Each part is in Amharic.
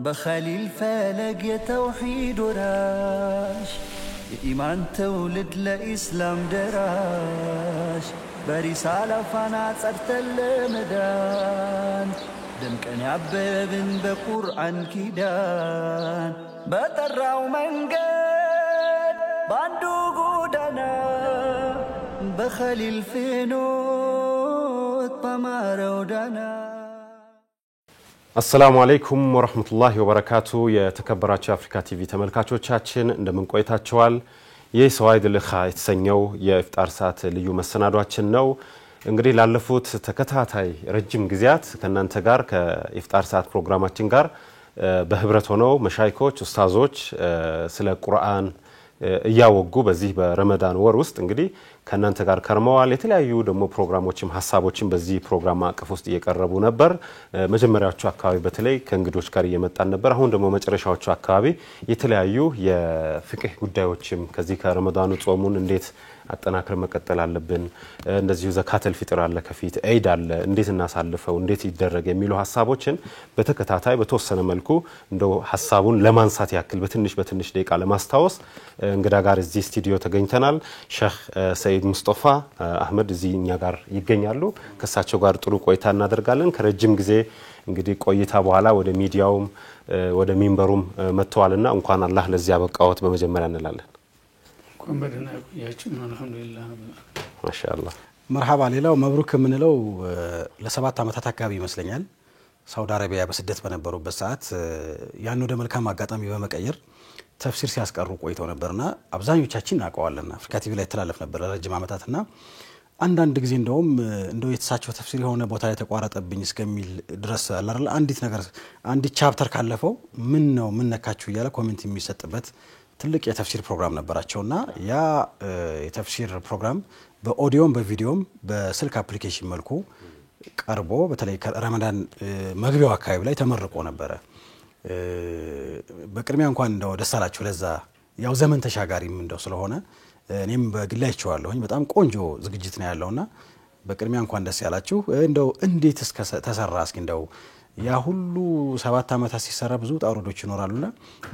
بخليل فالق يتوحيد وراش إيمان تولد لإسلام دراش برسالة فانا صرت المدان دم كان يعببن بقرآن كيدان بطرعو منقد باندو قودنا بخليل فينوت بمارو دانا السلام عليكم ورحمة الله وبركاته يا تكبرات أفريكا تي في ተመልካቾቻችን እንደምን ቆይታችኋል የሰዋይድ ለኻ የተሰኘው የኢፍጣር ሰዓት ልዩ መሰናዷችን ነው እንግዲህ ላለፉት ተከታታይ ረጅም ጊዜያት ከናንተ ጋር ከኢፍጣር ሰዓት ፕሮግራማችን ጋር በህብረት ሆነው መሻይኮች ኡስታዞች ስለ ቁርአን ያወጉ በዚህ በረመዳን ወር ውስጥ እንግዲህ ከናንተ ጋር ከርመዋል የተለያዩ ደሞ ፕሮግራሞችም ሐሳቦችም በዚህ ፕሮግራም አቀፍ ውስጥ እየቀረቡ ነበር መጀመሪያዎቹ አካባቢ በተለይ ከእንግዶች ጋር እየመጣን ነበር አሁን ደሞ መጨረሻዎቹ አካባቢ የተለያዩ የፍቅህ ጉዳዮችም ከዚህ ከረመዳኑ ጾሙን እንዴት አጠናክረ መቀጠል አለብን እንደዚሁ ዘካተል ፊጥር አለ ከፊት ዒድ አለ እንዴት እናሳልፈው እንዴት ይደረግ የሚሉ ሐሳቦችን በተከታታይ በተወሰነ መልኩ እንደው ሐሳቡን ለማንሳት ያክል በትንሽ ደቂቃ ለማስተዋወስ እንግዳ ጋር እዚህ ስቱዲዮ ተገኝተናል ሼህ ሰይድ ሙስጠፋ አህመድ እዚህኛ ጋር ይገኛሉ ከሳቸው ጋር ጥሩ ቆይታ እናደርጋለን ከረጅም ጊዜ እንግዲህ ቆይታ በኋላ ወደ ሚዲያውም ወደ ሚንበሩም መጥተዋልና እንኳን አላህ ለዚህ ያበቃዎት በመጀመሪያ እንላለን ኮምበደና ያችን አልহামዱሊላህ ማሻአላህ مرحبا ሌላው መብሩክ ምንለው ለ7 አመታት አካባቢ ይመስለኛል ሳውዲ አረቢያ በስደት በነበሩበት ሰዓት ያን ወደ መልካም አጋጣሚ በመቀየር ተፍሲር ሲያስቀሩ ቆይተው ነበርና አብዛኞቻችን አቀዋለና አፍሪካ ቲቪ ላይ ተላለፍ ነበር ለረጅም አመታትና አንዳንድ ጊዜ እንደው የተሳቸው ተፍሲር የሆነ ቦታ ላይ ተቋረጠብኝ እስከሚል ድረስ አላረለ አንድ ቻፕተር ካለፈው ምን ነው ምን ነካችሁ ይያለ ኮሜንት የሚሰጥበት ትልቅ የተፍሲር ፕሮግራም ነበራቸውና ያ የተፍሲር ፕሮግራም በኦዲዮም በቪዲዮም በስልክ አፕሊኬሽን መልኩ ቀርቦ በተለይ ከረመዳን መግቢያው አካባቢ ላይ ተመርቆ ነበር በቅድሚያ እንኳን እንደው ደሳላችሁ ለዛ ያው ዘመን ተሻጋሪም እንደው ስለሆነ እኔም በግላይቸዋለሁኝ በጣም ቆንጆ ዝግጅት ነው ያለውና በቅድሚያ እንኳን ደስ ያላችሁ እንደው እንዴት እስከ ተሰራ እስኪ እንደው ያ ሁሉ 7 አመታት ሲሰራ ብዙ ጣውሮዶች ይኖራሉና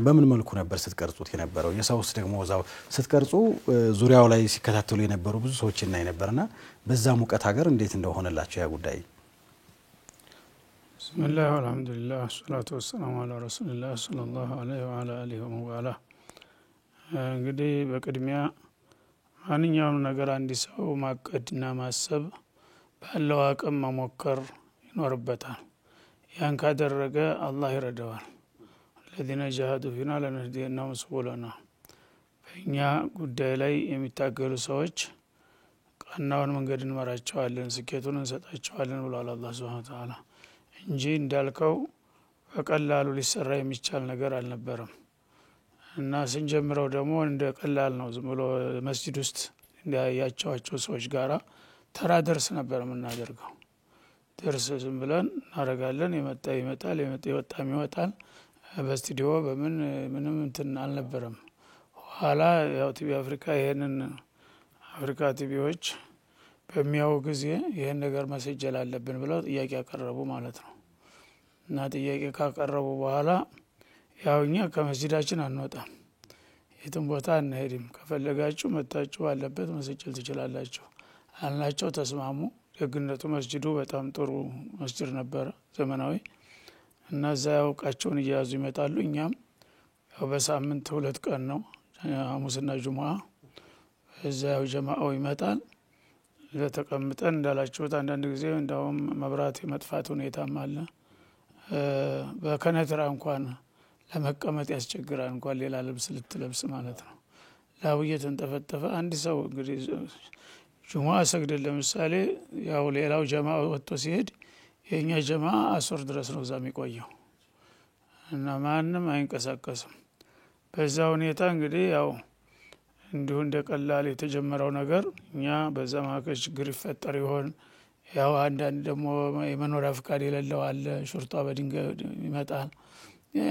በምን መልኩ ነበር ስትቀርጹት የነበረው የሰውስ ደግሞ ዛው ስትቀርጹ ዙሪያው ላይ ሲከታተሉ የነበሩ ብዙ ሰዎች እና የነበርና በዛ ሙቀት ሀገር እንዴት እንደሆነላችሁ ያ ጉዳይ ብስሚላህ ወልሐምዱሊላህ ወሰላቱ ወሰላሙ ዐላ ረሱሊላህ ሰለላሁ ዐለይሂ ወዐላ አሊሂ ወሰለም እንግዲህ በቅድሚያ ማንኛውም ነገር አንድ ሰው ማቀድና ማሰብ ባለው አቅም መሞከር ይኖርበታል ያን ካደረገ አላህ ይረዳዋል الذين جاهدوا فينا لنهدينهم سبلنا በእኛ ጉዳይ ላይ የሚታገሉ ሰዎች ቀናውን መንገድ እንመራቸዋለን ስኬቱን እንሰጣቸዋለን ብሏል አላህ Subhanahu Wa Ta'ala እንጂ እንዳልከው በቀላሉ ሊሰራ የሚቻል ነገር አልነበረም እና ስንጀምረው ደግሞ እንደ ቀላል ነው ዝም ብሎ መስጂድ ውስጥ እንዲያያቸው ሰዎች ጋራ ተራ ደርስ ነበር የምናደርገው ደርስ ዝም ብለን እናረጋለን ይመጣል ይወጣል በስቱዲዮ ምንም እንትን አልነበረም ኋላ ያው ቲቪ አፍሪካ ይሄንን አፍሪካ ቲቪዎች በሚያው ጊዜ ይሄን ነገር መስጀል አለብን ብለው ጥያቄ ያቀረቡ ማለት ነው እና ጥያቄ ካቀረቡ በኋላ ያውኛ ከመስጂዳችን አንወጣም የትም ቦታ አንሄድም ከፈለጋችሁ መጣችሁ ባለበት መስጀል ትችላላችሁ አልናቸው ተስማሙ ደግነቱ መስጂዱ በጣም ጥሩ መስጂድ ነበር ዘመናዊ እና ዛውቃቸውን ይያዙ ይመጣሉ እኛም ያው በሳምንት 2 ቀን ነው ሐሙስና ጁሙአ እዛው ጀማዓው ይመጣል ለተቀምጠን እንዳላችሁት አንዳንድ ጊዜ እንደውም መብራት የመጥፋት ሁኔታም አለ በከነትራ እንኳን ለመቀመጥ ያስቸግራል እንኳን ሌላ ልብስ ልትለብስ ማለት ነው ላውየት እንተፈተፈ አንድ ሰው እንግዲህ ጁሙአ ሰግደን ለምሳሌ ያው ሌላው ጀማዓ ወጥቶ ሲሄድ የኛ ጀማዓ አስር ድረስ ነው ዛም ይቆየው እና ማንንም አይንቀሳቀስም በዛ ሁኔታ እንግዲህ ያው እንዲሁ እንደቀላል የተጀመረው ነገር እኛ በዛ ማከሽ ችግር ይፈጠር ይሆን ያው አንዳንድ ደግሞ የመኖሪያ ፍቃድ የሌለው አለ ሹርጣ በድንጋይ ይመጣል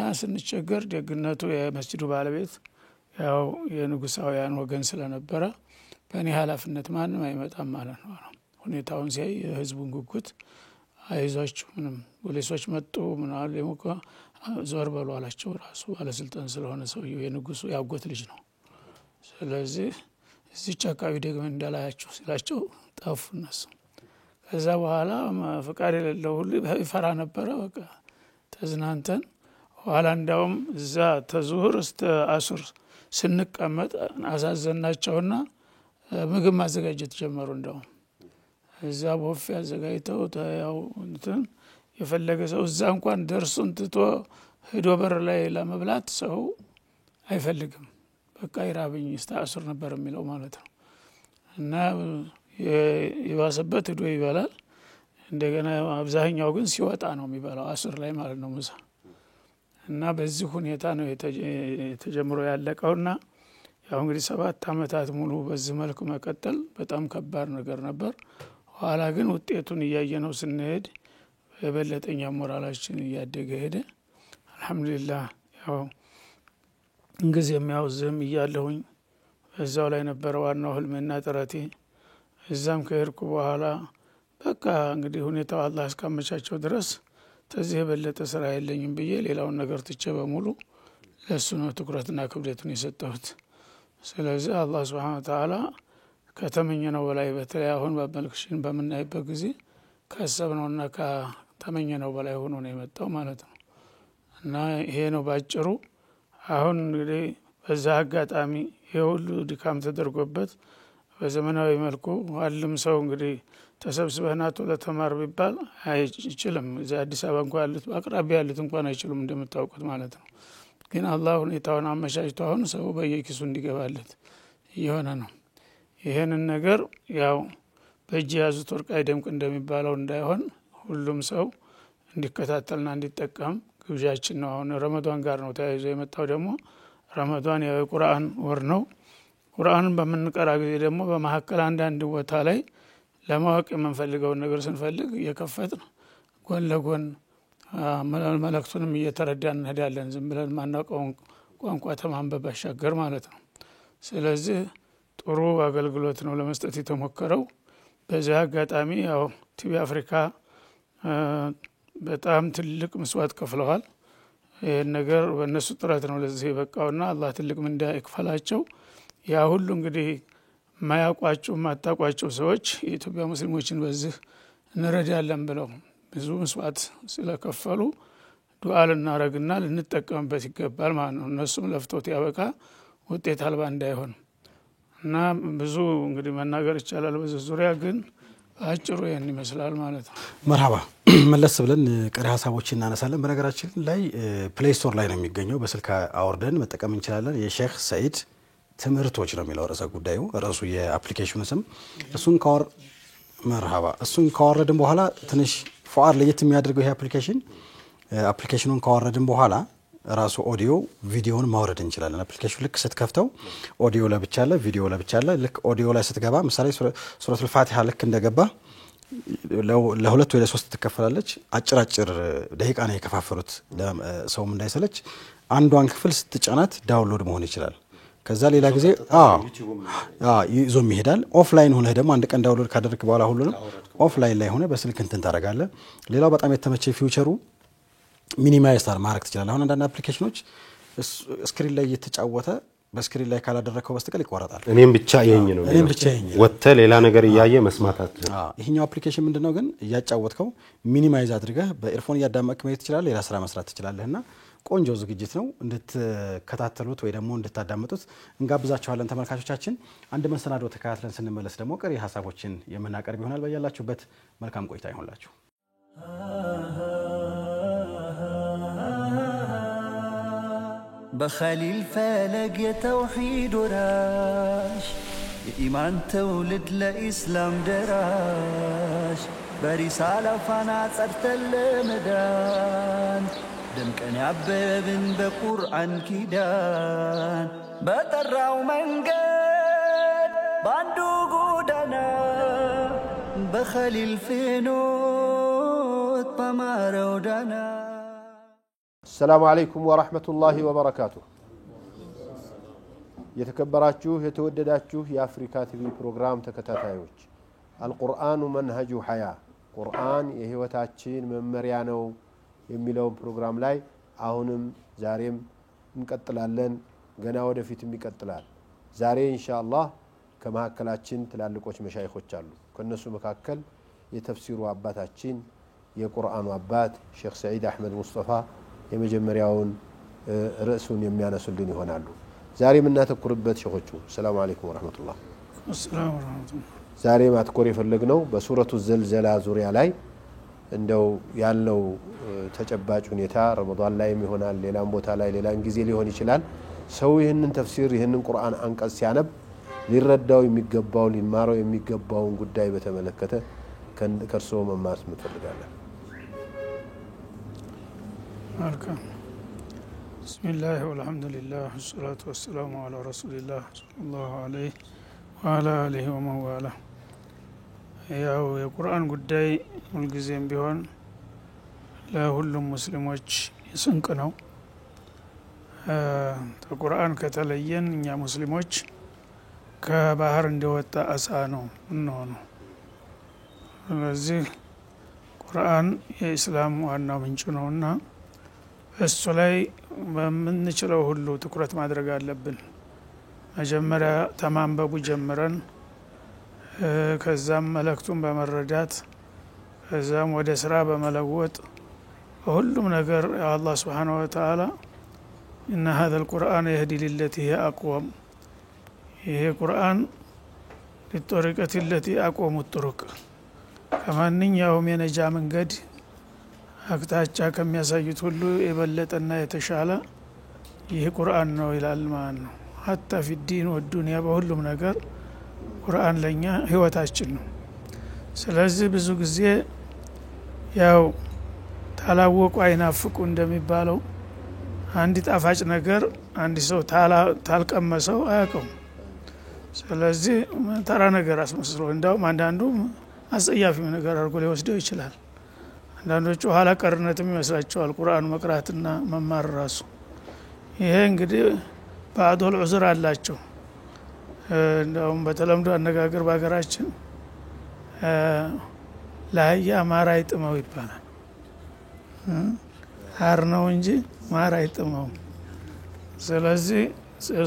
ያ ስንቸገር ደግነቱ የመስጂዱ ባለቤት ያው የንጉሳውያን ወገን ስለነበረ በእኔ ኃላፊነት ማንንም አይመጣም ማለት ነው ሁኔታውን ሲያይ ህዝቡን ጉጉት አይዟችሁ ምንም ፖሊሶች መጡ ምን አለ የሞካ ዞር በሉ አላቸው ራሱ ባለስልጣን ስለሆነ ሰውየው የንጉሱ ያጎት ልጅ ነው ስለዚህ እዚህ አካባቢ ደግሞ እንዳላያችሁ ሲላቸው ጠፉ እነሱ ከዛ በኋላ ፍቃድ የሌለው ሁሉ ይፈራ ነበር በቃ ተዝናንተን ኋላ እንዳውም እዛ ተዙህር እስከ አሱር ስንቀመጥ አሳዘናቸውና ምግብ ማዘጋጀት ጀመሩ እንደው እዛ ቦፍ ያዘጋጅተው ያው እንትን የፈለገ ሰው እዛ እንኳን ደርሶን ትቶ ሄዶ በር ላይ ለመብላት ሰው አይፈልግም በቃ ይራብኝ እስታስር ነበር የሚለው ማለት ነው እና የዋሰበት ሄዶ ይበላል እንደገና አብዛኛው ግን ሲወጣ ነው የሚበላው አስር ላይ ማለት ነው ምሳ እና በዚህ ሁኔታ ነው የተጀመረው ያለቀውና ያው እንግዲህ 7 አመታት ሙሉ በዚህ መልኩ መቀጠል በጣም ከባድ ነገር ነበር ኋላ ግን ውጤቱን ያያየነው ስንሄድ የበለጠኛ ሞራላችን ያደገ ሄደ አልহামዱሊላህ ያው እንግዲህ የሚያውዝም ይያለሁኝ እዛው ላይ ነበር ዋናው ህልምና ጥረቴ እዛም ከሄድኩ በኋላ በቃ እንግዲህ ሁኔታው አላህ እስካመቻቸው ድረስ ተዚህ የበለጠ ስራ የለኝም ብዬ ሌላውን ነገር ትቼ በሙሉ ለሱ ነው ትኩረትና ክብደቱን የሰጠሁት ስለዚህ አላህ Subhanahu Wa Ta'ala ከተመኘነው በላይ በተለይ አሁን በመልክሽን በመናይበት ጊዜ ካሰብነውና ከተመኘነው በላይ ሆኖ ነው የመጣው ማለት ነው እና ይሄ ነው ባጭሩ አሁን እንግዲህ በዛ አጋጣሚ የሁሉ ድካም ተደርጎበት በዘመናዊ መልኩ ሁሉም ሰው እንግዲህ ተሰብስበናት ለተማር ቢባል አይችልም እዛ አዲስ አበባ እንኳን ያሉት አቅራቢያ ያሉት እንኳን አይችሉም እንደምታውቁት ማለት ነው ግን አላህ ሁኔታውን አመቻችቶ አሁን ሰው በየኪሱ እንዲገባለት ይሆነ ነው ይሄንን ነገር ያው በእጅ ያዙት ወርቅ አይደምቅ እንደሚባለው እንዳይሆን ሁሉም ሰው እንዲከታተልና እንዲጠቀም ግብዣችን ነው አሁን ረመዳን ጋር ነው ተያይዞ የመጣው ደግሞ ረመዳን የቁርአን ወር ነው ቁርአንን በመንቀራ ጊዜ ደግሞ በመሐከል አንድ ቦታ ላይ ለማወቅ የምንፈልገው ነገር ስንፈልግ የከፈትን ጎን ለጎን መልእክቱንም እየተረዳን እንሄዳለን ዝም ብለን ማናውቀው ቋንቋ ተማንበብ ባሻገር ማለት ነው ስለዚህ ጥሩ አገልግሎት ነው ለመስጠት የተሞከረው በዛ አጋጣሚ ያው ቲቪ አፍሪካ በጣም ትልቅ መስዋዕት ከፍለዋል ይሄን ነገር በእነሱ ጥረት ነው ለዚህ በቃውና አላህ ትልቅ ምንዳ ይክፈላቸው ያ ሁሉ እንግዲህ ማያቋጩ ማጣቋጩ ሰዎች የኢትዮጵያ ሙስሊሞችን በዚህ እንረዳለን ብለው ብዙ መስዋዕት ስለከፈሉ ዱዓ ልናረግና ልንጠቀምበት ይገባል ማለት ነው እነሱም ለፍቶት ያበቃ ውጤት አልባ እንዳይሆን እና ብዙ እንግዲህ መናገር ይቻላል በዚህ ዙሪያ ግን አጭሩ ያን ይመስላል ማለት ነው መርሐባ መለስ ብለን ቀሪ ሐሳቦችን እናነሳለን በነገራችን ላይ ፕሌይ ስቶር ላይ ነው የሚገኘው በስልክ አውርደን መጠቀም እንችላለን የሼክ ሰዒድ ትምህርቶች ነው የሚለው ራሱ ጉዳዩ ራሱ የአፕሊኬሽኑ ስም እሱን ካወረድን በኋላ ትንሽ ፏር ለየት የሚያደርገው ይሄ አፕሊኬሽኑን ካወረድን በኋላ ራሱ ኦዲዮ ቪዲዮውን ማውረድ እንችላለን አፕሊኬሽኑ ልክ ስትከፍተው ኦዲዮ ለብቻ አለ ቪዲዮ ለብቻ አለ ልክ ኦዲዮ ላይ ስትገባ ምሳሌ ሱረቱል ፋቲሃ ልክ እንደገባ ለሁለት ወይ ለሶስት ተከፈላለች አጭር ደቂቃ ነው የከፋፈሉት ለሰውም እንዳይሰለች አንዷን ክፍል ስትጫናት ዳውንሎድ መሆን ይችላል ከዛ ሌላ ጊዜ ይዞም ይሄዳል ኦፍላይን ሆነ ደግሞ አንድ ቀን ዳውንሎድ ካደረክ በኋላ ሁሉንም ኦፍላይን ላይ ሆነ በስልክ እንትን ታረጋለህ ሌላው በጣም የተመቸ ፊውቸሩ ሚኒማይዝ ማድረግ ትችላለህ አሁን አንዳንድ አፕሊኬሽኖች ስክሪን ላይ እየተጫወተ በስክሪን ላይ ካላደረከው በስተቀር ይቆረጣል እኔም ብቻ ይሄኝ ነው ወጥተ ሌላ ነገር ያያየ መስማታት ይሄኛው አፕሊኬሽን ምንድነው ግን ያጫወትከው ሚኒማይዝ አድርገህ በኤርፎን ያዳመጥክ ማለት ትችላለህ ሌላ ስራ መስራት ትችላለህና ቆንጆ ዝግጅት ነው እንድትከታተሉት ወይ ደግሞ እንድታዳምጡት እንጋብዛችኋለን ተመልካቾቻችን አንድ መሰናዶ ተከታትለን ስንመለስ ደግሞ ቀሪ ሐሳቦችን የምናቀርብ ይሆናል በያላችሁበት መልካም ቆይታ ይሁንላችሁ بخليل فالق يا توحيد وراش إيمان تولد لإسلام دراش برسالة فانا صرت المدان دم كان يعبب بقرآن كيدان بطرعو منقد باندو قودنا بخليل فينوت بمارو دانا السلام عليكم ورحمة الله وبركاته يتكبراتشو يتودداتشو يا أفريكا تي في بروغرام تكتاتايوش القرآن منهج حياة ቁርአን የህይወታችን መመሪያ ነው የሚለው ፕሮግራም ላይ አሁንም ዛሬም እንቀጥላለን ገና ወደፊትም ይቀጥላል ዛሬ ኢንሻአላህ ከመሐከላችን ትላልቆች መሻይኾች አሉ ከነሱ መካከል የተፍሲሩ አባታችን የቁርአኑ አባት ሼክ ሰዒድ አህመድ ሙስጠፋ የመጀመሪያውን ርዕሱን የሚያነሱልን ይሆናሉ ዛሬ የምናተኩርበት ሼኾቹ ሰላም አለይኩም ወራህመቱላህ السلام ورحمة الله ዛሬ ማትኮር የፈለግነው በሱረቱ ዘልዘላ ዙሪያ ላይ እንደው ያለው ተጨባጭ ሁኔታ ረመዳን ላይም ይሆናል ሌላም ቦታ ላይ ሌላም ጊዜ ሊሆን ይችላል ሰው ይሄንን ተፍሲር ይሄንን ቁርአን አንቀጽ ሲያነብ ሊረዳው የሚገባው ሊማረው የሚገባውን ጉዳይ በተመለከተ ከርሶ መማስ እንፈልጋለን መልካም بسم الله والحمد لله والصلاة والسلام على رسول الله صلى الله عليه وعلى آله ومن والاه ያው የቁርአን ጉዳይ ሁልጊዜም ቢሆን ለሁሉም ሙስሊሞች ስንቅ ነው ከቁርአን ከተለየን እኛ ሙስሊሞች ከባህር እንደወጣ አሳ ነው እንሆነው ስለዚህ ቁርአን የእስላም ዋናው ምንጭ ነውና እሱ ላይ በምንችለው ሁሉ ትኩረት ማድረግ አለብን መጀመሪያ ተማንበቡ ጀምረን ከዛም መልእክቱን በመረዳት ከዛም ወደ ስራ በመለወጥ ሁሉም ነገር አላህ Subhanahu Wa Ta'ala إن هذا القرآن يهدي للتي هي أقوم ይሄ ቁርአን ለጥሪቀት التي أقوم الطرق ከማንኛውም የነጃ መንገድ አቅጣጫ ከሚያሳዩት ሁሉ የበለጠና የተሻለ ይሄ ቁርአን ነው ይላል ማለት ነው حتى في الدين والدنيا በሁሉም ነገር ቁርአን ለኛ ህይወታችን ነው ስለዚህ ብዙ ጊዜ ያው ታላወቁ አይናፍቁ እንደሚባለው አንድ ጣፋጭ ነገር አንድ ሰው ታልቀመሰው አያውቅም ስለዚህ ተራ ነገር አስመስሎ እንደውም አንዳንዱ አስያፊ ነገር አድርጎ ሊወስደው ይችላል አንዳንዶቹ ኋላ ቀርነትም ይመስላቸዋል ቁርአን መቅራትና መማር ራሱ ይሄ እንግዲህ ባዶል ዑዝር አላቸው እንደውም በተለምዶ አነጋገር በአገራችን ለአህያ ማር አይጥመው ይባላል አር ነው እንጂ ማር አይጥመው ስለዚህ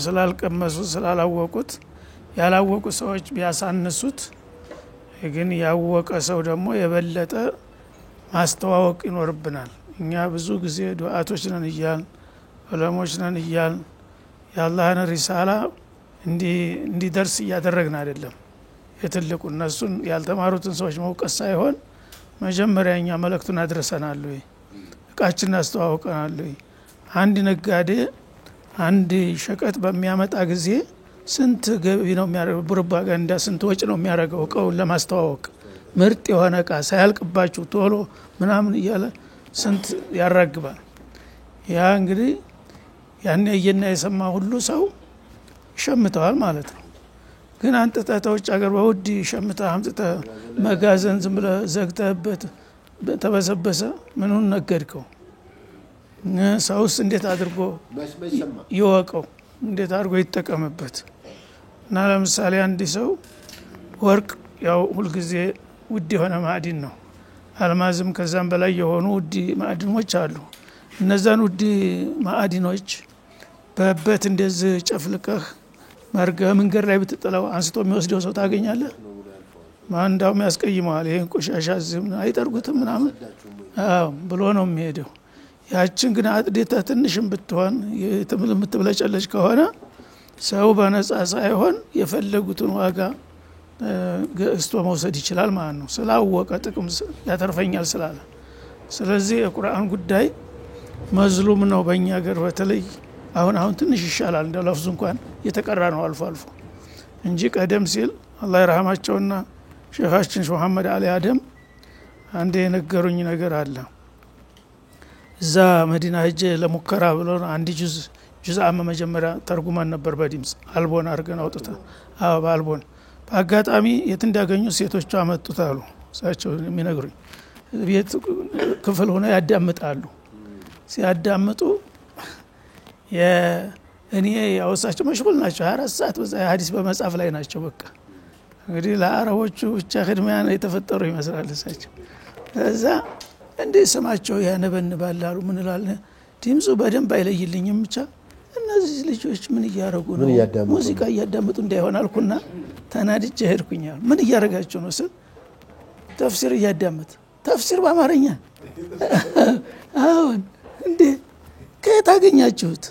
ስላልቀመሱ ስላላወቁት ያላወቁ ሰዎች ቢያሳንሱት ግን ያወቀ ሰው ደግሞ የበለጠ ማስተዋወቅ ይኖርብናል እኛ ብዙ ጊዜ ዱዓቶች ነን ይያል ዑለሞች ነን ይያል የአላህን ሪሳላ እንዲደርስ ያደረግን አይደለም የትልቁ እነሱን ያልተማሩትን ሰዎች መውቀስ ሳይሆን መጀመሪያኛ መልእክቱን አድርሰናል ወይ እቃችን አስተዋውቀናል ወይ አንድ ነጋዴ አንድ ሸቀጥ በሚያመጣ ጊዜ ስንት ገቢ ነው የሚያደርገው ፕሮፓጋንዳ ስንት ወጭ ነው የሚያደርገው እቃውን ለማስተዋወቅ ምርጥ የሆነ እቃ ሳያልቅባችሁ ቶሎ ምናምን እያለ ስንት ያራግባል ያ እንግዲህ ያን ያየና የሰማ ሁሉ ሰው ሸምተዋል ማለት ነው ግን አንተ ተውጭ ሀገር በውድ ሸምታ አምጥተ መጋዘን ዝም ብለ ዘግተህበት ተበሰበሰ ምኑን ነገድከው ሰውስ እንዴት አድርጎ ይወቀው እንዴት አድርጎ ይተቀመበት እና ለምሳሌ አንድ ሰው ወርቅ ያው ሁሉ ጊዜ ውድ የሆነ ማዕድን ነው አልማዝም ከዛም በላይ የሆኑ ውድ ማዕድኖች አሉ እነዛን ውድ ማዕድኖች በበት እንደዚህ ጨፍልቀህ ማርገ መንገድ ላይ ብትጥለው አንስቶ የሚወስደው ሰው ታገኛለህ ማን እንዳውም ያስቀይመዋል ይሄን ቆሻሻ ዝም አይጠርጉትም ምናምን ብሎ ነው የሚሄደው ያችን ግን አጥዴታ ትንሽም ብትሆን የምትብለጨለጭ ከሆነ ሰው በነጻ ሳይሆን የፈለጉትን ዋጋ ገዝቶ መውሰድ ይችላል ማለት ነው ስላወቀ ጥቅም ያተርፈኛል ስላለ ስለዚህ የቁርአን ጉዳይ መዝሉም ነው በእኛ ሀገር በተለይ አሁን ትንሽ ይሻላል እንደ ለፍዙ እንኳን የተቀራ ነው አልፎ አልፎ እንጂ ቀደም ሲል አላህ ይርሐማቸውና ሼኻችን መሐመድ አሊ አደም አንዴ የነገሩኝ ነገር አለ እዛ መዲና ሄጄ ለሙከራ ብሎ አንድ ጁዝአ መጀመሪያ ተርጉማን ነበር በድምጽ አልቦን አርገን አውጥታ በአልቦን በአጋጣሚ የት እንዳገኙ ሴቶቹ አመጡት አሉ ሳቸው የሚነግሩኝ ቤት ክፍል ሆነ ያዳምጣሉ ሲያዳምጡ እኔ ያወሳቸው መሽጉል ናቸው 24 ሰዓት በዛ ሐዲስ በመጻፍ ላይ ናቸው በቃ እንግዲህ ለአረቦቹ ብቻ ኽድሚያ ነው የተፈጠሩ ይመስላል እሳቸው። እዛ እንደ ስማቸው ያነበንባል አሉ። ምን ይላል ድምፁ በደንብ አይለይልኝም ብቻ እነዚህ ልጆች ምን እያደረጉ ነው? ሙዚቃ እያዳመጡ እንዳይሆን አልኩና ተናድጄ ሄድኩኝ። ምን እያደረጋቸው ነው ስል ተፍሲር እያዳመጡ። ተፍሲር በአማርኛ? አሁን እንዴ ከየት አገኛችሁት?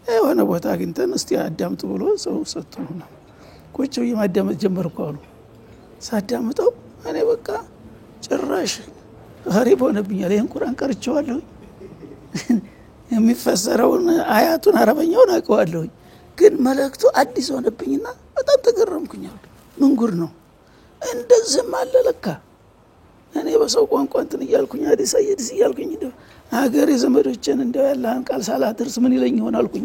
የሆነ ቦታ አግኝተን እስቲ አዳምጡ ብሎ ሰው ሰጥቶ ነው ቁጭ ብዬ ማዳመጥ ጀመርኩ አሉ። ሳዳምጠው እኔ በቃ ጭራሽ ገሪብ ሆነብኛል። ይሄን ቁርአን ቀርቼዋለሁ፣ የሚፈሰረውን አያቱን አረበኛውን አውቀዋለሁ፣ ግን መልእክቱ አዲስ ሆነብኝና በጣም ተገረምኩኝ። ምን ጉድ ነው እንደዚህም አለ ለካ። እኔ በሰው ቋንቋ እንትን እያልኩኝ አዲስ አየዲስ እያልኩኝ እንደው ሀገር የዘመዶችን እንደው ያለህን ቃል ሳላደርስ ምን ይለኝ ይሆን አልኩኝ።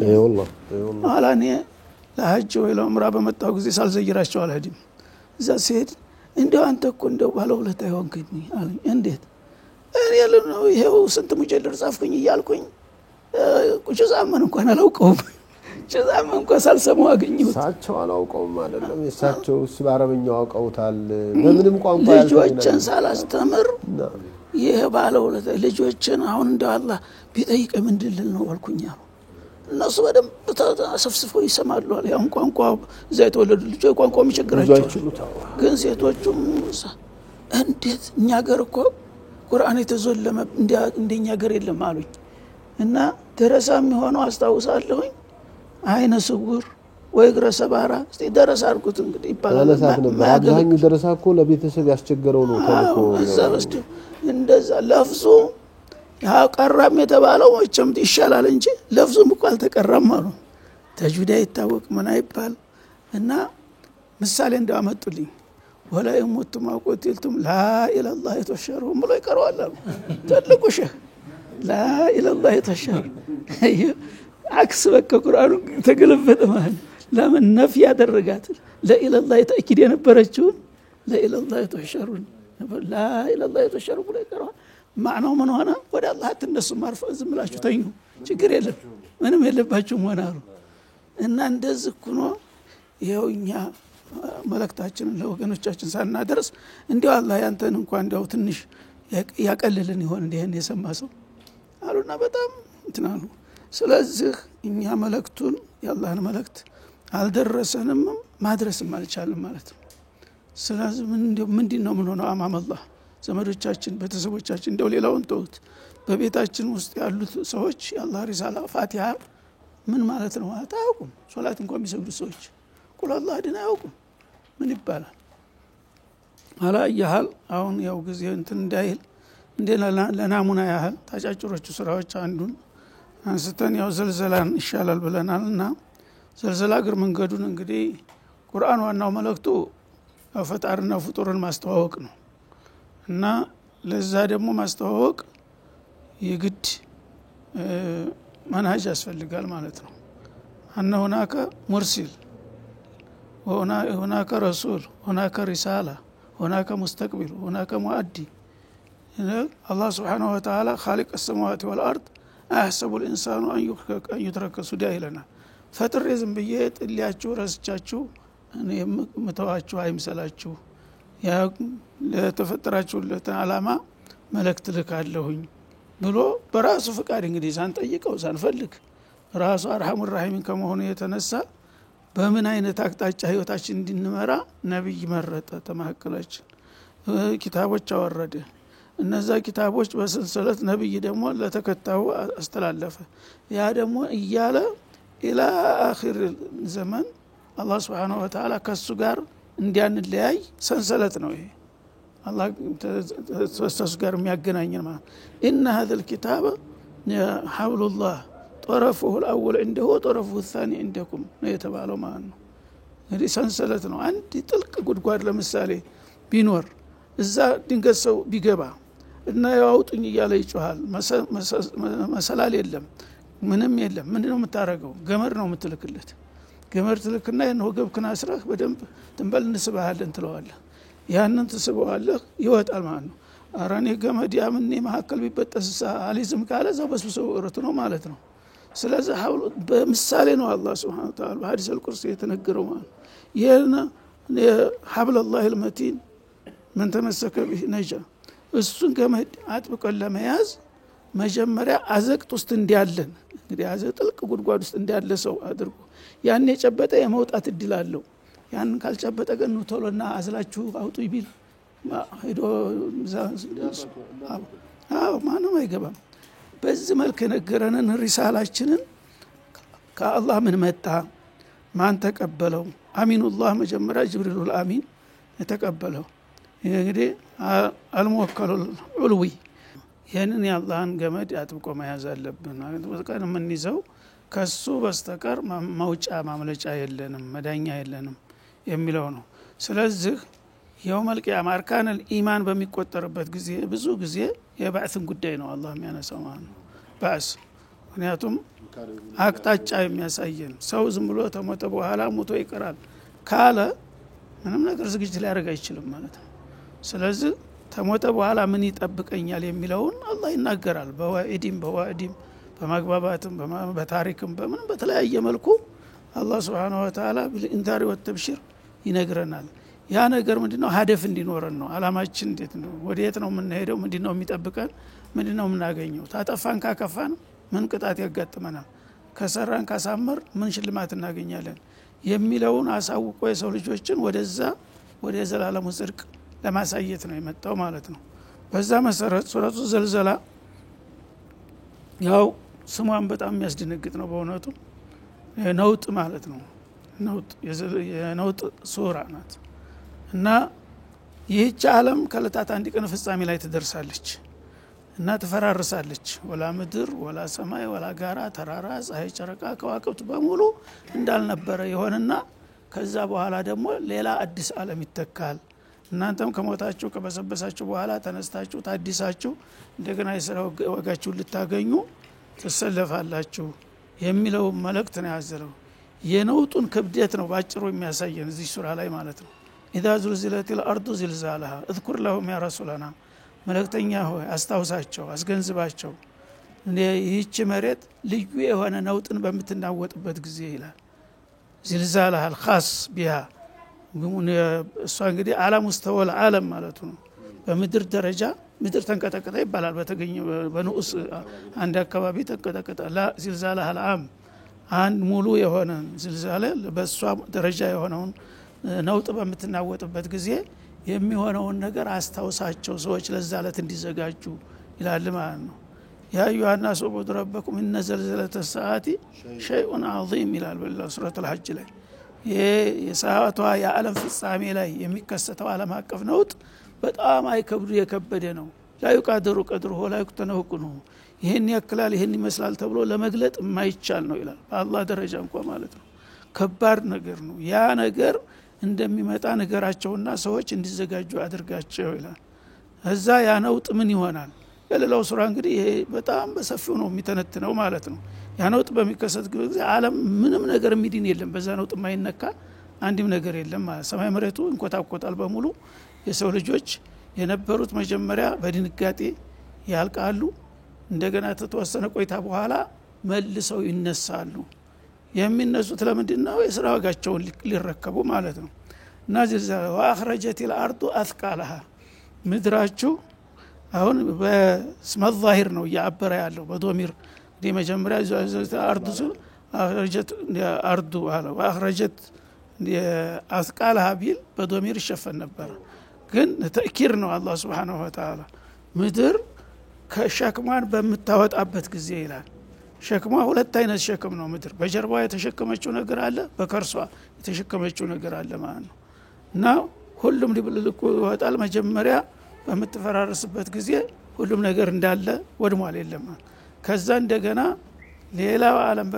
ኋላ እኔ ለሐጅ ወይ ለዑምራ በመጣሁ ጊዜ ሳልዘይራቸው አልሄድም። እዛ ሲሄድ እንደው አንተ እኮ እንደው ባለውለታ ይሆንክኝ አለኝ። እንዴት? እኔ ነው ይሄው ስንት ሙጀለድ ጻፍኩኝ እያልኩኝ ቁጭዛመን እንኳን አላውቀውም። ጭዛመን እንኳን ሳልሰማው አገኘሁት። እሳቸው አላውቀውም አይደለም እሳቸው በአረበኛው አውቀውታል። በምንም ቋንቋ ልጆችን ሳላስተምር ይሄ ባለውለታ ልጆችን አሁን እንደው አላህ ቢጠይቅ ምንድን ልል ነው አልኩኝ። እነሱ በደንብ ተሰፍስፈው ይሰማሉ አለ። ያን ቋንቋ እዛ የተወለዱ ልጆች ቋንቋው የሚቸግራቸው ግን ሴቶቹም እንዴት እኛ ሀገር እኮ ቁርአን የተዘለመ እንደኛ ሀገር የለም አሉኝ። እና ደረሳ የሚሆነው አስታውሳለሁኝ አይነ ስውር ወይ እግረ ሰባራ እስቲ ደረሳ አድርጉት እንግዲህ ይባላል። አብዛኛው ደረሳ እኮ ለቤተሰብ ያስቸገረው ነው ተልኮ እንደዛ ለፍዙ ያቀራም የተባለው ወጭም ይሻላል እንጂ ለፍዙም እኮ አልተቀራም አሉ። ተጅዊድ አይታወቅ ምን አይባል እና ምሳሌ እንዳመጡልኝ ወላ የሞቱም አቆቴልቱም ላኢላላህ የተሸሩም ብሎ ይቀርዋል አሉ። ትልቁ ሸህ ላኢላላህ የተሸሩ አክስ በቃ ቁርአኑ ተገለበጠ ማለት ለምን ነፍ ያደረጋት ላኢላላህ ተአኪድ የነበረችው ላኢላላህ የተሸሩ ላኢላላህ የተሸሩ ብሎ ይቀርዋል። ማዕናው ምን ሆነ? ወደ አላህ ተነሱ ማርፈ ዝም ብላችሁ ተኙ ችግር የለም ምንም የለባችሁም ሆናሉ። እና እንደዚህ ሆኖ ይኸውኛ መልእክታችንን ለወገኖቻችን ሳናደርስ እንዲያው አላህ ያንተን እንኳን እንዲያው ትንሽ ያቀልልን ይሆን እንደን የሰማ ሰው አሉና በጣም እንትናሉ። ስለዚህ እኛ መልእክቱን የአላህን መልእክት አልደረሰንም ማድረስም አልቻልንም ማለት ነው። ስለዚህ ምንድነው ምን ሆነው አማም አላህ ዘመዶቻችን ቤተሰቦቻችን እንደው ሌላውን ተውት በቤታችን ውስጥ ያሉት ሰዎች የአላህ ሪሳላ ፋቲሃ ምን ማለት ነው አታውቁም። ሶላት እንኳን የሚሰግዱ ሰዎች ቁል አላህ ድና ያውቁም ምን ይባላል አላ ያህል አሁን ያው ጊዜ እንትን እንዳይል እንደና ለናሙና ያህል ታጫጭሮቹ ስራዎች አንዱን አንስተን ያው ዘልዘላን ይሻላል ብለናልና ዘልዘላ እግር መንገዱን እንግዲህ ቁርአን ዋናው መልእክቱ ፈጣሪና ፍጡርን ማስተዋወቅ ነው እና ለዛ ደግሞ ማስተዋወቅ የግድ መንሃጅ ያስፈልጋል ማለት ነው። አነ ሁናከ ሙርሲል ወሁናከ ረሱል ሁናከ ሪሳላ ሁናከ ሙስተቅቢል ሁናከ ሙአዲ አላህ Subhanahu Wa Ta'ala خالق السماوات والارض احسب الانسان ان يترك سدى ይለናል። ፈጥሬ ዝም ብዬ ጥሊያችሁ ረስቻችሁ እኔ መተዋችሁ አይምሰላችሁ ያ ለተፈጠራችሁለት ዓላማ መልእክት ልካለሁኝ ብሎ በራሱ ፍቃድ እንግዲህ ሳንጠይቀው ሳንፈልግ ራሱ አርሐሙ ረሂም ከመሆኑ የተነሳ በምን አይነት አቅጣጫ ህይወታችን እንድንመራ ነብይ መረጠ። ተማከላችን ኪታቦች አወረደ። እነዛ ኪታቦች በሰልሰለት ነብይ ደግሞ ለተከታዩ አስተላለፈ። ያ ደግሞ እያለ ኢላ አኺር ዘመን አላህ Subhanahu Wa Ta'ala ከሱ ጋር እንዲያንለያይ ሰንሰለት ነው ይሄ አላህ ተሰስ ጋር የሚያገናኘን ማለት ان هذا الكتاب حبل الله طرفه الاول عنده وطرفه الثاني عندكم ነው የተባለው ማለት ነው። እንግዲህ ሰንሰለት ነው። አንድ ጥልቅ ጉድጓድ ለምሳሌ ቢኖር እዛ ድንገት ሰው ቢገባ እና ያውጡኝ እያለ ይጮሃል። መሰላል የለም ምንም የለም። ምንድነው የምታረገው? ገመድ ነው የምትልክለት። ገመድ ትልክና የወገብክና አስረህ በደንብ ትንበል እንስባሃለን ትለዋለህ። ያንን ትስበዋለህ ይወጣል ማለት ነው። አራኔ ገመድ ያምኔ መሐከል ቢበጠስ አሊዝም ካለ ዘው በስብሰው እርት ነው ማለት ነው። ስለዚህ በምሳሌ ነው አላህ Subhanahu Wa Ta'ala በሐዲስ አልቁርሲ የተነገረው ማለት ይሄን ሀብለላህ ልመቲን ምን ተመሰከ ቢህ ነጃ እሱን ገመድ አጥብቀን ለመያዝ መጀመሪያ አዘቅት ውስጥ እንዲያለን እንግዲህ አዘቅት ጥልቅ ጉድጓድ ውስጥ እንዲያለ ሰው አድርጎ ያን የጨበጠ የመውጣት እድል አለው ያን ካልጨበጠ ግን ቶሎና አዝላችሁ አውጡ ይቢል ሄዶ ማንም አይገባም በዚህ መልክ የነገረንን ሪሳላችንን ከአላህ ምን መጣ ማን ተቀበለው አሚኑላህ መጀመሪያ ጅብሪል አሚን የተቀበለው እንግዲህ አልሙወከሉል ዑልዊ ይህንን የአላህን ገመድ አጥብቆ መያዝ አለብን በቀን የምንይዘው ከሱ በስተቀር መውጫ ማምለጫ የለንም መዳኛ የለንም የሚለው ነው ስለዚህ የውመል ቂያማ አርካነል ኢማን በሚቆጠርበት ጊዜ ብዙ ጊዜ የባዕትን ጉዳይ ነው አላህ የሚያነሳው ማለት ነው ባዕስ ምክንያቱም አቅጣጫ የሚያሳየን ሰው ዝም ብሎ ተሞተ በኋላ ሞቶ ይቀራል ካለ ምንም ነገር ዝግጅት ሊያደርግ አይችልም ማለት ነው ስለዚህ ተሞተ በኋላ ምን ይጠብቀኛል የሚለውን አላህ ይናገራል በዋዒድም በማግባባትም በታሪክም በምን በተለያየ መልኩ አላህ Subhanahu Wa Ta'ala بالإنذار والتبشير ይነግረናል ያ ነገር ምንድነው ሀደፍ እንዲኖረን ነው አላማችን እንዴት ነው ወዴት ነው የምንሄደው ምንድነው የሚጠብቀን ምንድነው የምናገኘው ታጠፋን ካከፋን ምን ቅጣት ያጋጥመናል ከሰራን ካሳመር ምን ሽልማት እናገኛለን የሚለውን አሳውቆ የሰው ልጆችን ወደ ዘላለሙ ጽድቅ ለማሳየት ነው የመጣው ማለት ነው በዛ መሰረት ሱረቱ ዘልዘላ ያው ስሟን በጣም የሚያስደነግጥ ነው በእውነቱ ነውጥ ማለት ነው የነውጥ ሱራ ናት እና ይህች ዓለም ከለታት አንድ ቀን ፍጻሜ ላይ ትደርሳለች እና ትፈራርሳለች ወላ ምድር ወላ ሰማይ ወላ ጋራ ተራራ ፀሐይ ጨረቃ ከዋክብት በሙሉ እንዳልነበረ ይሆንና ከዛ በኋላ ደግሞ ሌላ አዲስ ዓለም ይተካል እናንተም ከሞታችሁ ከበሰበሳችሁ በኋላ ተነስታችሁ ታዲሳችሁ እንደገና የሥራ ወጋችሁ ልታገኙ ተሰለፋላችሁ የሚለው መልእክት ነው ያዘለው የነውጡን ክብደት ነው ባጭሩ የሚያሳየን እዚህ ሱራ ላይ ማለት ነው إذا زلزلت الأرض زلزالها اذكر لهم يا رسولنا መልእክተኛ ሆይ አስታውሳቸው አስገንዝባቸው ይህች መሬት ልዩ የሆነ ነውጥን በምትናወጥበት ጊዜ ይላል زلزالها الخاص بها እሷ እንግዲህ ዓለም ውስተወል ዓለም ማለት ነው በምድር ደረጃ ምድር ተንቀጠቀጠ ይባላል በተገኘ በንዑስ አንድ አካባቢ ተንቀጠቀጠ ላ زلزالها العام አንድ ሙሉ የሆነ ዝልዛለ በሷ ደረጃ የሆነውን ነውጥ በምትናወጥበት ጊዜ የሚሆነውን ነገር አስታውሳቸው ሰዎች ለዛለት እንዲዘጋጁ ይላል ማለት ነው ያ አዩሃ الناس اعبدوا ربكم ان زلزلة الساعة شيء عظيم ይላል በሱረቱ الحج ላይ የሰዓቷ የዓለም ፍጻሜ ላይ የሚከሰተው ዓለም አቀፍ ነውጥ በጣም አይከብዱ የከበደ ነው لا يقدر قدره ولا يقتنه ይሄን ያክላል ይሄን ይመስላል ተብሎ ለመግለጥ የማይቻል ነው ይላል በአላህ ደረጃ እንኳን ማለት ነው ከባድ ነገር ነው ያ ነገር እንደሚመጣ ነገራቸውና ሰዎች እንዲዘጋጁ አድርጋቸው ይላል እዛ ያ ነውጥ ምን ይሆናል የሌላው ሱራ እንግዲህ ይሄ በጣም በሰፊው ነው የሚተነትነው ማለት ነው ያ ነውጥ በሚከሰት ጊዜ ዓለም ምንም ነገር የሚድን የለም በዛ ነውጥ የማይነካ አንድም ነገር የለም ሰማይ መሬቱ እንቆጣቆጣል በሙሉ የሰው ልጆች የነበሩት መጀመሪያ በድንጋጤ ያልቃሉ እንደገና ተተወሰነ ቆይታ በኋላ መልሰው ይነሳሉ የሚነሱት ለምንድነው የሥራ ወጋቸውን ሊረከቡ ማለት ነው እና ዝልዛላ واخرجت الارض اثقالها ምድራችሁ አሁን በስመ ዛሂር ነው ያበረ ያለው በዶሚር ዲ መጀመሪያ አርዱ አخرجت الارض واخرجت اثقالها ቢል በዶሚር ይሸፈን ነበር ግን ተእኪር ነው አላህ Subhanahu Wa Ta'ala ምድር ከሸክማን በመታወጣበት ጊዜ ይላል ሸክማ ሁለት አይነት ሸክም ነው ምድር በጀርባዋ የተሸከመችው ነገር አለ በከርሷ የተሸከመችው ነገር አለ ማለት ነው እና ሁሉም ሊብልልቁ ይወጣል መጀመሪያ በመተፈራረስበት ጊዜ ሁሉም ነገር እንዳለ ወድሟል የለም ከዛ እንደገና ሌላው ዓለም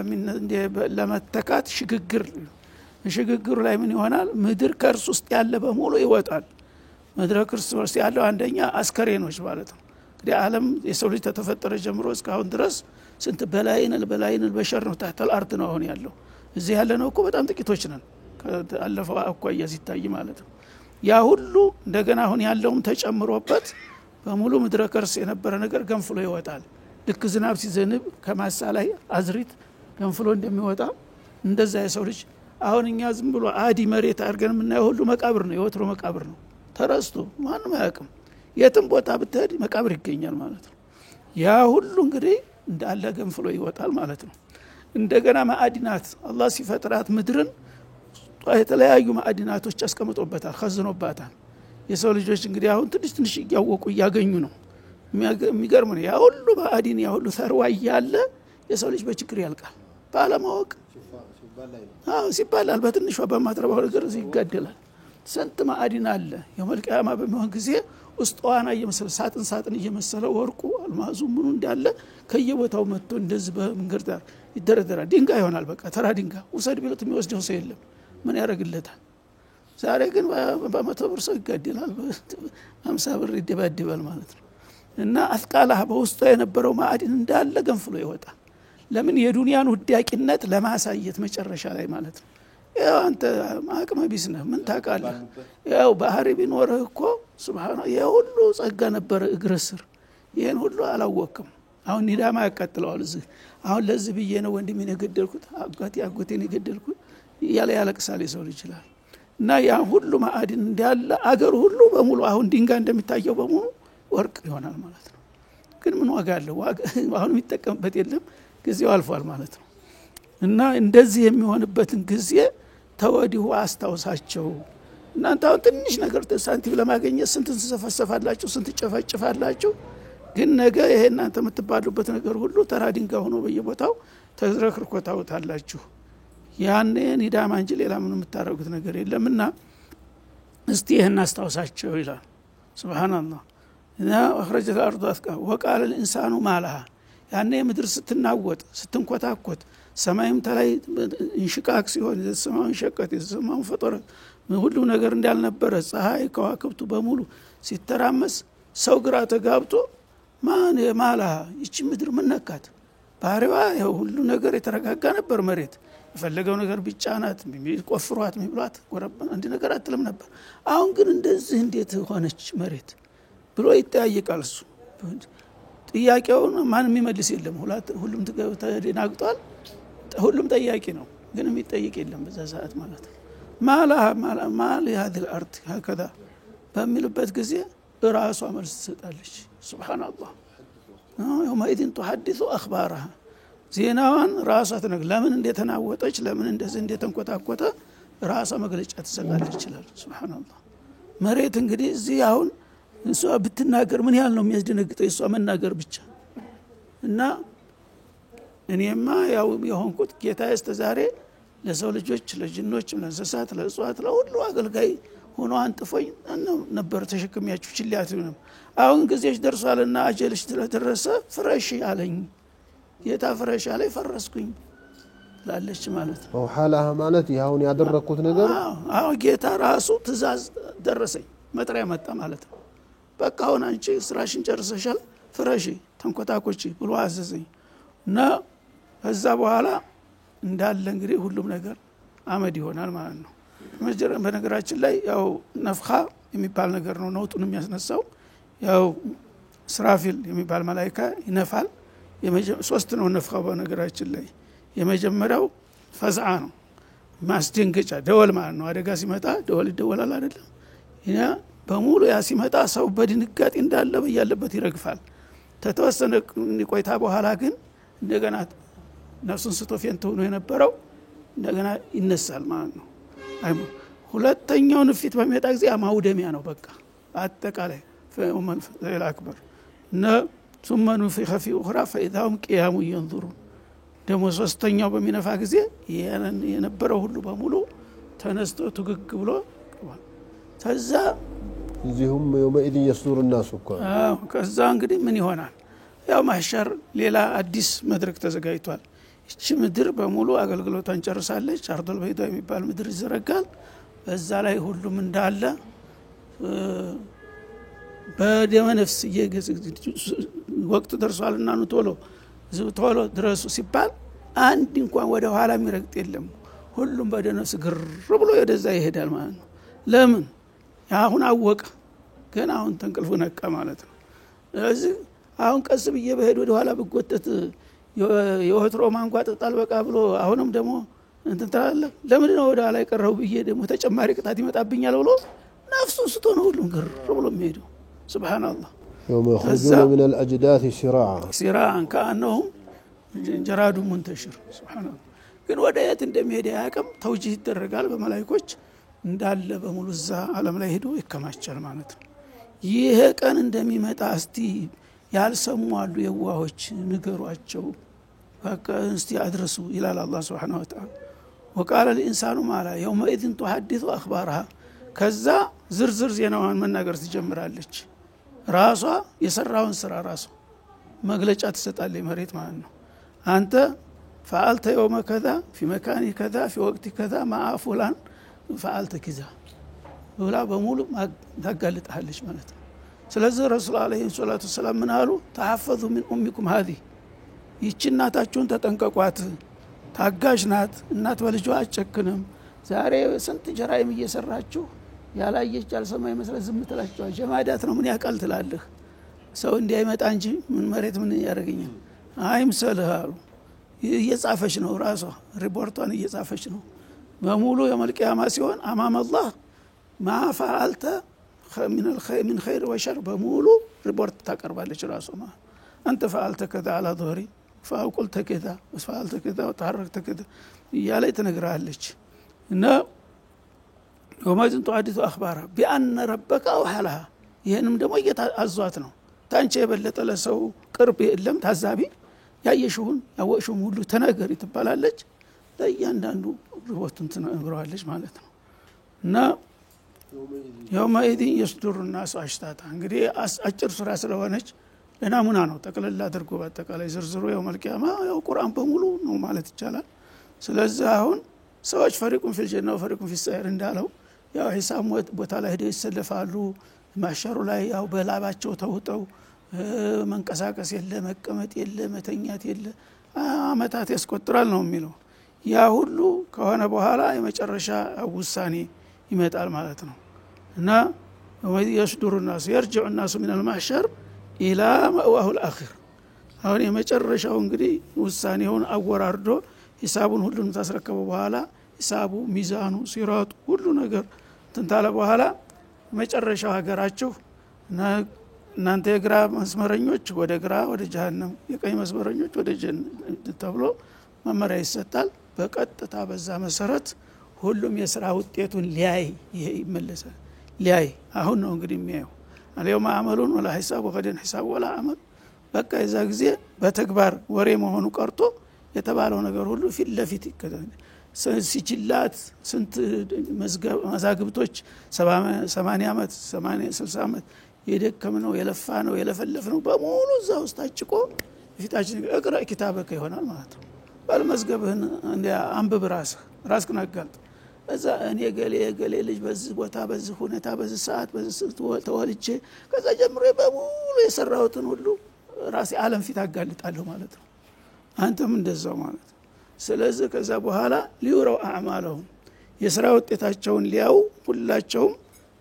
ለመተካት ሽግግሩ ላይ ምን ይሆናል ምድር ከርስ ውስጥ ያለ በሙሉ ይወጣል ምድር ከርስ ውስጥ ያለው አንደኛ አስከሬኖች ማለት ነው እንግዲህ ዓለም የሰው ልጅ ተተፈጠረ ጀምሮ እስካሁን ድረስ ስንት በላይን በሸር ነው ታተል አርድ ነው አሁን ያለው እዚህ ያለ ነው እኮ በጣም ጥቂቶች ነን አለፈው አቋያ ሲታይ ማለት ነው ያ ሁሉ እንደገና አሁን ያለውም ተጨምሮበት በሙሉ ምድረ ከርስ የነበረ ነገር ገንፍሎ ይወጣል ልክ ዝናብ ሲዘንብ ከማሳ ላይ አዝሪት ገንፍሎ እንደሚወጣ እንደዛ የሰው ልጅ አሁን እኛ ዝም ብሎ አዲ መሬት አድርገን የምናየው ሁሉ መቃብር ነው የወትሮ መቃብር ነው ተረስቶ ማንም አያውቅም የትም ቦታ ብትሄድ መቃብር ይገኛል ማለት ነው ያ ሁሉ እንግዲህ እንዳለ ገንፍሎ ይወጣል ማለት ነው እንደገና ማዕድናት አላህ ሲፈጥራት ምድርን የተለያዩ ማዕድናቶች አስቀምጦበታል خزኖባታል የሰው ልጆች እንግዲህ አሁን ትንሽ ያወቁ ያገኙ ነው የሚገርም ነው ያ ሁሉ ማዕድን ያ ሁሉ ሰርዋ ያለ የሰው ልጅ በችግር ያልቃል ባለማወቅ ሲባላል በትንሿ በማትረባው ነገር ይጋደላል ስንት ማዕድን አለ የመልቂያማ በሚሆን ጊዜ ውስጧና እየመሰለ ሳጥን እየመሰለ ወርቁ አልማዙ ምኑ እንዳለ ከየቦታው መጥቶ እንደዚህ በመንገድ ዳር ይደረደራል ድንጋይ ይሆናል በቃ ተራ ድንጋይ ውሰድ ቢሉት የሚወስደው ሰው የለም ምን ያደርግለታል ዛሬ ግን በ100 ብር ሰው ይጋደላል በ50 ብር ይደባደባል ማለት ነው እና አስቃላህ በውስጡ የነበረው ማዕድን እንዳለ ገንፍሎ ይወጣል ለምን የዱንያን ውዳቂነት ለማሳየት መጨረሻ ላይ ማለት ነው ያው አንተ አቅመ ቢስ ነህ ምን ታውቃለህ ያው ባህሪ ቢኖርህ እኮ ሱብሃንአላህ የሁሉ ጸጋ ነበር እግር ስር ይሄን ሁሉ አላወቅም አሁን ኒዳማ ያቃጥለዋል እዚህ አሁን ለዚህ ብዬ ነው ወንድሜን የገደልኩት አጎቴን የገደልኩት ያለቅሳል የሰው ልጅ ይችላል እና ያ ሁሉ ማዕድን እንዳለ አገር ሁሉ በሙሉ አሁን ድንጋይ እንደሚታየው በሙሉ ወርቅ ይሆናል ማለት ነው ግን ምን ዋጋ አለው አሁን የሚጠቀምበት የለም ጊዜው አልፏል ማለት ነው እና እንደዚህ የሚሆንበትን ጊዜ ተወዲሁ አስታውሳቸው እናንተ አሁን ትንሽ ነገር ሳንቲም ለማግኘት ስንት ተሰፈሰፋላችሁ ስንት ጨፈጭፋላችሁ ግን ነገ ይሄ እናንተ የምትባሉበት ነገር ሁሉ ተራ ድንጋይ ሆኖ በየቦታው ተዝረክርኮ ታውታላችሁ ያኔ ኒዳማ እንጂ ሌላ ምንም የምታረጉት ነገር የለምና እስቲ ይሄን አስታውሳቸው ይላል ሱብሃንአላህ እና አخرجت الارض اثقالها وقال الانسان ما لها ያኔ ምድር ስትናወጥ ስትንኮታኮት ሰማይም ተላይ እንሽቃቅ ሲሆን ሰማዩን ሸቀት ሰማዩን ፈጠረ ሁሉ ነገር እንዳልነበረ ፀሐይ ከዋክብቱ በሙሉ ሲተራመስ ሰው ግራ ተጋብቶ ማን የማላ ይቺ ምድር ምን ነካት ባህሪዋ ይሄው ሁሉ ነገር የተረጋጋ ነበር መሬት የፈለገው ነገር ቢጫናት ቢቆፍሯት ቢብሏት ወረብ አንድ ነገር አትልም ነበር አሁን ግን እንደዚህ እንዴት ሆነች መሬት ብሎ ይጠያየቃል እሱ ጥያቄውን ማንም የሚመልስ የለም ሁሉም ተደናግጧል ሁሉም ጠያቂ ነው ግን የሚጠይቅ የለም በዛ ሰዓት ማለት ነው ማል هذه الارض هكذا በሚልበት ጊዜ ራሷ መልስ ትሰጣለች ሱብሃንአላህ يومئذ تحدث اخبارها ዜናዋን ራሷ ተነግራ ለምን እንደተናወጠች ለምን እንደዚህ እንደተንቆጣቆጠ ራሷ መግለጫ ትሰጣለች ይችላል ሱብሃንአላህ መሬት እንግዲህ እዚህ አሁን እሷ ብትናገር ምን ያህል ነው የሚያስደነግጠው እሷ መናገር ብቻ እና እኔማ ያው የሆንኩት ጌታዬ እስከዛሬ ለሰው ልጆች ለጅኖች ለእንስሳት ለእጽዋት ለሁሉ አገልጋይ ሆኖ አንጥፎኝ ነበር ተሸክሚያችሁ ችልያት ነው አሁን ጊዜሽ ደርሷልና አጀልሽ ስለደረሰ ፍረሽ አለኝ ጌታ ፍረሽ አለኝ ፈረስኩኝ ላለች ማለት ነው ሐላህ ማለት ይሁን ያደረኩት ነገር አዎ ጌታ ራሱ ትእዛዝ ደረሰኝ መጥሪያ መጣ ማለት ነው በቃ አሁን አንቺ ስራሽን ጨርሰሻል ፍረሽ ተንቆጣቆጪ ብሎ አዘዘኝ እና ከዛ በኋላ እንዳለ እንግዲህ ሁሉም ነገር አመድ ይሆናል ማለት ነው በነገራችን ላይ ያው ነፍኻ የሚባል ነገር ነው ነውጡን የሚያስነሳው ያው ስራፊል የሚባል መላእክት ይነፋል ሶስት ነው ነፍኻው በነገራችን ላይ የመጀመሪያው ፈዝዓ ነው ማስደንገጫ ደወል ማለት ነው አደጋ ሲመጣ ደወል ይደወላል አይደለም ያ በሙሉ ያ ሲመጣ ሰው በድንጋጤ እንዳለ በያለበት ይረግፋል ተተወሰነ ቆይታ በኋላ ግን እንደገና ነፍሱን ስቶፊያን ሆኖ የነበረው እንደገና ይነሳል ማለት ነው ሁለተኛው ንፊት በሚመጣ ጊዜ ማውደሚያ ነው በቃ አጠቃላይ ፈመን ዘል አክበር ثم نفخ في اخرى فاذا هم قيام ينظرون ደሞ ሶስተኛው በሚነፋ ጊዜ የነበረው ሁሉ በሙሉ ተነስቶ ትግግ ብሎ ተዛ እዚሁም يومئذ يصدر الناس ከዛ እንግዲህ ምን ይሆናል ያው ማህሸር ሌላ አዲስ መድረክ ተዘጋጅቷል እቺ ምድር በሙሉ አገልግሎቷን ጨርሳለች አርዶል በይዳ የሚባል ምድር ይዘረጋል በዛ ላይ ሁሉም እንዳለ በደመ ነፍስ ወቅት ደርሷልና ነው ቶሎ ድረሱ ሲባል አንድ እንኳን ወደ ኋላ የሚረግጥ የለም ሁሉም በደነፍስ ግር ብሎ ወደዛ ይሄዳል ማለት ነው ለምን አሁን አወቀ ግን አሁን ተንቅልፉ ነቃ ማለት ነው ስለዚህ አሁን ቀስ ብዬ በሄድ ወደ ኋላ በጎተት የወትሮ ማንጓጠጣል በቃ ብሎ አሁንም ደግሞ እንት ተላለ ለምን ነው ወደ ላይ ቀረው ብዬ ደግሞ ተጨማሪ ቅጣት ይመጣብኛል ብሎ ነፍሱን ስቶ ነው ሁሉም ግር ብሎ የሚሄደው ሱብሃንአላህ يوم يخرجون من الأجداث سراعا كأنهم جراد منتشر سبحانه ግን ወደ የት እንደሚሄድ ያቀም ተውጂህ ይደረጋል በመላእክቶች እንዳለ በሙሉ እዛ ዓለም ላይ ሄዶ ይከማቻል ማለት ነው ይሄ ቀን እንደሚመጣ እስቲ ያልሰሙ አሉ የዋሆች ንገሯቸው በቃ እስቲ አድርሱ ይላል አላህ Subhanahu Wa Ta'ala وقال الانسان ما لا يومئذ تحدث اخبارها ከዛ ዝርዝር ዜናዋን መናገር ትጀምራለች ራሷ የሰራውን ስራ ራሷ መግለጫ ትሰጣለች መሬት ማለት ነው አንተ فعلت يوم كذا في مكان كذا في وقت كذا مع فلان فعلت كذا ولا በሙሉ ታጋልጣለች ማለት ነው ስለዚህ ረሱል አለይሂ ሰላቱ ሰላም ምን አሉ ተሐፈዙ من امكم هذه ይቺ እናታችሁን ተጠንቀቋት ታጋሽ ናት እናት በልጇ አጨክንም ዛሬ ስንት ጀራይም እየሰራችሁ ያላየች አልሰማይ መስለ ዝም ትላችሁ ጀማዳት ነው ምን ያቃል ትላለህ ሰው እንዲያይመጣ እንጂ ምን መሬት ምን ያደርገኛል አይምሰልህ አሉ እየጻፈች ነው ራሷ ሪፖርቷን እየጻፈች ነው በሙሉ የመልቂያማ ሲሆን አማም አላህ ما فعلت من خير وشر በሙሉ ሪፖርት ታቀርባለች ራሷ انت فعلت كذا على ظهري فقلت كذا وفعلت كذا وتحركت كذا ያለ ተነግራለች እና وما تحدث اخبارها بان ربك اوحلها ይሄንም ደግሞ እየታዟት ነው ታንቺ የበለጠ ለሰው ቅርብ የለም ታዛቢ ያየሽውን ያወቅሽውን ሁሉ ተናገሪ ትባላለች ለእያንዳንዱ ሪፖርቱን ትነግረዋለች ማለት ነው እና يومئذ يصدر الناس اشتاتا እንግዲህ አጭር ሱራ ስለሆነች ለናሙና ነው ጠቅለል አድርጎ በአጠቃላይ ዝርዝሩ የውመል ቂያማ ያው ቁርአን በሙሉ ነው ማለት ይቻላል ስለዚህ አሁን ሰዎች ፈሪቁን ፊል ጀና ወፈሪቁን ፊል ሰይር እንዳለው ያው ሂሳብ ቦታ ላይ ሄደው ይሰለፋሉ ማሸሩ ላይ ያው በላባቸው ተውጠው መንቀሳቀስ የለ መቀመጥ የለ መተኛት የለ አመታት ያስቆጥራል ነው የሚለው ያ ሁሉ ከሆነ በኋላ የመጨረሻ ውሳኔ ይመጣል ማለት ነው እና يصدر الناس يرجع الناس من المحشر الى مأواه الاخر አሁን የመጨረሻው እንግዲህ ውሳኔውን አወራርዶ ሂሳቡን ሁሉን ታስረከበ በኋላ ሂሳቡ ሚዛኑ ሲራጡ ሁሉ ነገር ተንታለ በኋላ መጨረሻው ሀገራችሁ እናንተ የግራ መስመረኞች ወደ ግራ ወደ ጀሃነም የቀኝ መስመረኞች ወደ ጀነት ተብሎ መመሪያ ይሰጣል በቀጥታ በዛ መሰረት ሁሉም የሥራ ውጤቱን ሊያይ ይመለሳል ሊያይ አሁን ነው እንግዲህ የሚያየው አለየው ማአመሉን ወላ ሂሳብ ወገደን ሂሳብ ወላ አመል በቃ የዛ ጊዜ በተግባር ወሬ መሆኑ ቀርቶ የተባለው ነገር ሁሉ ፊት ለፊት ይከታተል ሲጅላት ስንት መዛግብቶች 80 አመት 60 አመት የደከመው የለፋ ነው የለፈለፍ ነው በሙሉ እዛ ውስጥ አጭቆ ፊታችን እቅራ ኪታበከ ይሆናል ማለት ነው ባልመዝገብህን እንደ አንብብ ራስህን አጋልጥ እዛ እኔ ገሌ ልጅ በዚህ ቦታ በዚህ ሁኔታ በዚህ ሰዓት በዚህ ተወልጄ ከዛ ጀምሮ በሙሉ የሰራሁትን ሁሉ ራሴ ዓለም ፊት አጋልጣለሁ ማለት ነው አንተም እንደዛው ማለት ነው ስለዚህ ከዛ በኋላ ሊውረው አዕማለሁም የሥራ ውጤታቸውን ሊያው ሁላቸውም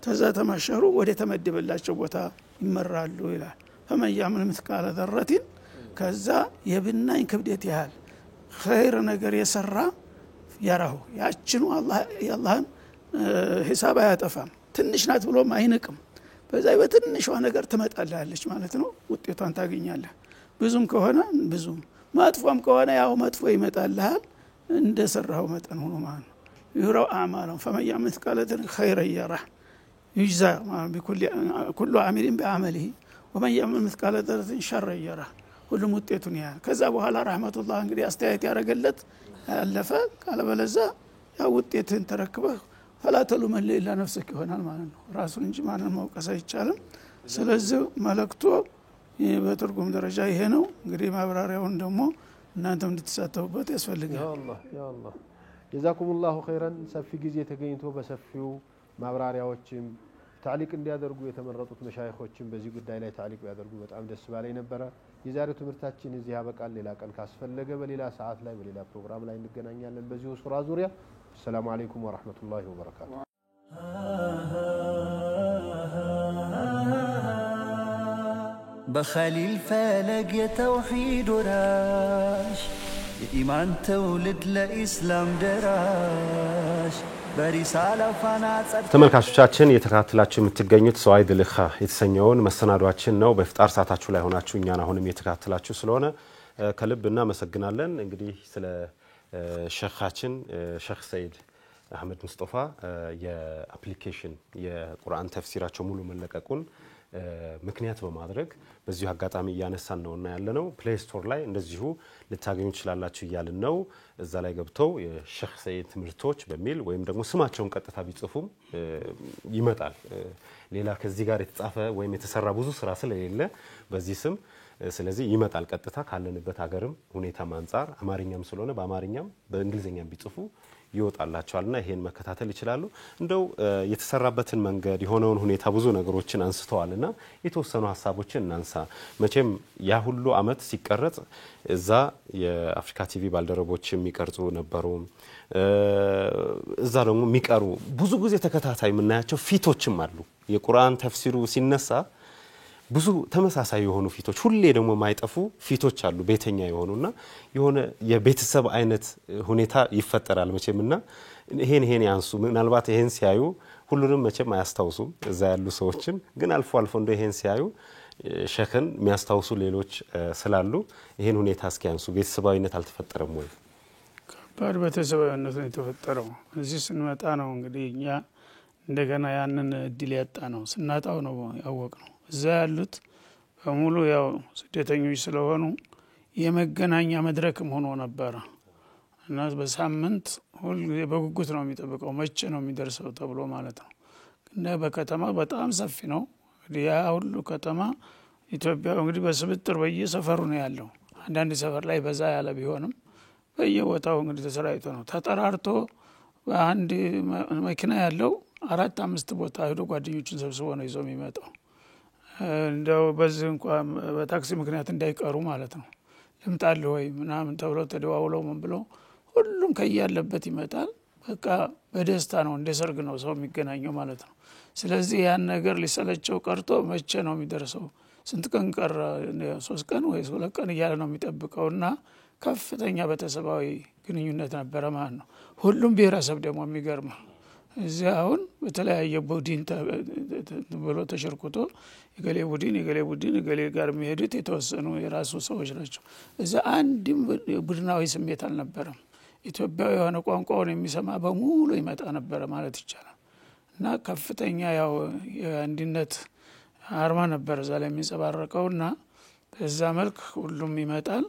ተዛ ተማሸሩ ወደ ተመደበላቸው ቦታ ይመራሉ ይላል فمن يعمل مثقال ذرة ከዛ የብናኝ ክብደት ያህል ኸይር ነገር የሰራ ያራው ያችኑ አላህን ሂሳብ አያጠፋም ትንሽ ናት ብሎም አይንቅም በዛ በትንሿ ነገር ትመጣላለች ማለት ነው ውጤቷን ታገኛለህ ብዙም ከሆነ ብዙም ማጥፎም ከሆነ ያው መጥፎ ይመጣልሃል እንደሰራው መጠን ሆኖ ማለት ነው ይራው አማራው فمن يعمل مثقال ذرة خيرا يره يجزى بكل عامل بعمله ومن يعمل مثقال ذرة شرا يره ሁሉም ውጤቱን ያ ከዛ በኋላ ረህመቱላህ እንግዲህ አስተያየት ያረጋለት አለፈ ካለ በለዛ ያው ውጤትን ተረክበህ فلا تلومن الا نفسك ይሆናል ማለት ነው ራሱን እንጂ ማንንም መውቀስ አይቻልም ስለዚህ መልእክቱ በትርጉም ደረጃ ይሄ ነው እንግዲህ ማብራሪያውን ደግሞ እናንተም እንድትሳተፉበት ያስፈልጋል ያ አላህ ጀዛኩሙላሁ ኸይራን ሰፊ ጊዜ ተገኝቶ በሰፊው ማብራሪያዎችም ታሊቅ እንዲያደርጉ የተመረጡት መሻይኾችም በዚህ ጉዳይ ላይ ታሊቅ ያደርጉ በጣም ደስ ባለኝ ነበር የዛሬው ትምህርታችን እዚህ ያበቃል ሌላ ቀን ካስፈለገ በሌላ ሰዓት ላይ በሌላ ፕሮግራም ላይ እንገናኛለን በዚሁ ሱራ ዙሪያ ሰላም አለይኩም ወራህመቱላሂ ወበረካቱ بخليل فلق يا توحيد وراش የኢማን ትውልድ ለኢስላም ደራሽ በሪሳላ ፋና ተመልካቾቻችን የተከታተላችሁ የምትገኙት ሰዋኢድ ልኻ የተሰኘውን መሰናዷችን ነው። በፍጣር ሰዓታችሁ ላይ ሆናችሁ እኛን አሁንም የተከታተላችሁ ስለሆነ ከልብ እናመሰግናለን። እንግዲህ ስለ ሸኻችን ሼኽ ሰይድ አህመድ ሙስጠፋ የአፕሊኬሽን የቁርአን ተፍሲራቸው ሙሉ መለቀቁን ምክንያት በማድረግ በዚሁ አጋጣሚ ያነሳን ነውና ያለነው ፕሌይ ስቶር ላይ እንደዚሁ ልታገኙ ትችላላችሁ ይያልን ነው። እዛ ላይ ገብተው የሼኽ ሰይድ ትምህርቶች በሚል ወይም ደግሞ ስማቸውን ቀጥታ ቢጽፉም ይመጣል። ሌላ ከዚህ ጋር የተጻፈ ወይም የተሰራ ብዙ ስራ ስለሌለ በዚህ ስም ስለዚህ ይመጣል ቀጥታ ካለንበት ሀገርም ሁኔታም አንፃር አማርኛም ስለሆነ በአማርኛም በእንግሊዘኛም ቢጽፉ ይወጣላቸዋልና ይሄን መከታተል ይችላሉ። እንደው የተሰራበትን መንገድ የሆነውን ሁኔታ ብዙ ነገሮችን አንስተዋልና የተወሰኑ ሐሳቦችን እናንሳ። መቼም ያ ሁሉ አመት ሲቀረጽ እዛ የአፍሪካ ቲቪ ባልደረቦች የሚቀርጹ ነበሩ። እዛ ደግሞ የሚቀሩ ብዙ ጊዜ ተከታታይ የምናያቸው ፊቶችም አሉ። የቁርአን ተፍሲሩ ሲነሳ ብዙ ተመሳሳይ የሆኑ ፊቶች ሁሌ ደግሞ ማይጠፉ ፊቶች አሉ ቤተኛ የሆኑና የሆነ የቤተሰብ አይነት ሁኔታ ይፈጠራል መቼምና ይሄን ያንሱ ምናልባት ይሄን ሲያዩ ሁሉንም መቼም አያስታውሱም እዛ ያሉ ሰዎችን ግን አልፎ እንደ ይሄን ሲያዩ ሼኽን የሚያስታውሱ ሌሎች ስላሉ ይሄን ሁኔታ እስኪያንሱ ቤተሰባዊነት አልተፈጠረም ወይ? ከባድ ቤተሰባዊነት ነው የተፈጠረው። እዚህ ስንመጣ ነው እንግዲህ እኛ እንደገና ያንን እድል ያጣ ነው ስናጣው ነው ያወቅነው። እዛ ያሉት በሙሉ ያው ስደተኞች ስለሆኑ የመገናኛ መድረክም ሆኖ ነበር እና በሳምንት ሁሉ በጉጉት ነው የሚጠብቀው መቼ ነው የሚደርሰው ተብሎ ማለት ነው። እና በከተማ በጣም ሰፊ ነው። ያ ሁሉ ከተማ ኢትዮጵያ እንግዲህ በስብጥር በየሰፈሩ ነው ያለው። አንዳንድ ሰፈር ላይ በዛ ያለ ቢሆንም በየቦታው እንግዲህ ተሰራይቶ ነው ተጠራርቶ በአንድ መኪና ያለው 4-5 ቦታ ሄዶ ጓደኞችን ሰብስቦ ነው ይዞ የሚመጣው። እንደው በዚህ እንኳን በታክሲ ምክንያት እንዳይቀሩ ማለት ነው። ልምጣል ወይ ምናምን ተብሎ ተደዋውለው ምን ብሎ ሁሉም ከያለበት ይመጣል። በቃ በደስታ ነው እንደ ሰርግ ነው ሰው የሚገናኘው ማለት ነው። ስለዚህ ያን ነገር ሊሰለቸው ቀርቶ መቼ ነው የሚደርሰው ስንት ቀን ቀረ 3 ቀን ወይ 2 ቀን እያለ ነው የሚጠብቀውና ከፍተኛ ቤተሰባዊ ግንኙነት ነበር ማለት ነው። ሁሉም ብሔረሰብ ደግሞ የሚገርም እዚህ አሁን በተለያየ ቡድን ብሎ ተሸርኩቶ የገሌ ቡድን የገሌ ጋር የሚሄዱት የተወሰኑ የራሱ ሰዎች ናቸው። እዛ አንድም ቡድናዊ ስሜት አልነበረም። ኢትዮጵያዊ የሆነ ቋንቋውን የሚሰማ በሙሉ ይመጣ ነበር ማለት ይቻላል። እና ከፍተኛ ያው የአንድነት አርማ ነበር እዛ ላይ የሚንጸባረቀውና በዛ መልክ ሁሉም ይመጣል።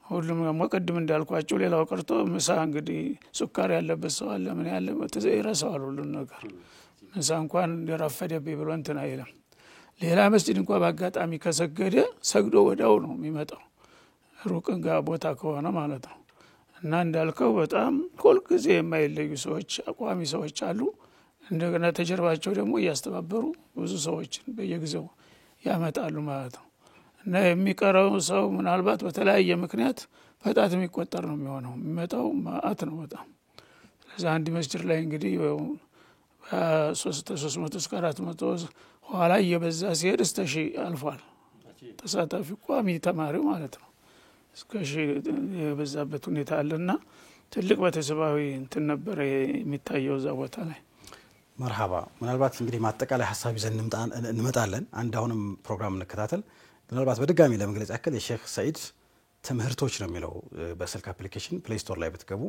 ሁሉም ደግሞ ቀድም እንዳልኳቸው ሌላው ቀርቶ ምሳ እንግዲህ ሱካር ያለበት ሰው አለ ምን ያለበት ይረሳዋል ሁሉ ነገር ምሳ እንኳን እንደራፈደብኝ ብሎ እንትን አይልም። ሌላ መስጂድ እንኳን በአጋጣሚ ከሰገደ ሰግዶ ወዳው ነው የሚመጣው ሩቅን ጋር ቦታ ከሆነ ማለት ነው። እና እንዳልከው በጣም ሁሉ ጊዜ የማይለዩ ሰዎች አቋሚ ሰዎች አሉ። እንደገና ተጀርባቸው ደግሞ ያስተባበሩ ብዙ ሰዎች በየጊዜው ያመጣሉ ማለት ነው። እና የሚቀረው ሰው ምናልባት በተለያየ ምክንያት በጣት የሚቆጠር ነው የሚሆነው የሚመጣው ማአት ነው በጣም። ስለዚህ አንድ መስጂድ ላይ እንግዲህ 300 እስከ 400 ኋላ እየበዛ ሲሄድ እስከ 1000 አልፏል ተሳታፊ ቋሚ ተማሪው ማለት ነው። እስከ 1000 የበዛበት ሁኔታ አለና ትልቅ ቤተሰባዊ እንትን ነበር የሚታየው እዛ ቦታ ላይ። መርሃባ ምናልባት እንግዲህ ማጠቃላይ ሐሳብ ይዘን እንመጣለን። አንድ አሁንም ፕሮግራም እንከታተል። ምናልባት በድጋሚ ለመግለጽ ያክል የሼኽ ሰይድ ትምህርቶች ነው የሚለው በስልክ አፕሊኬሽን ፕሌይ ስቶር ላይ ብትገቡ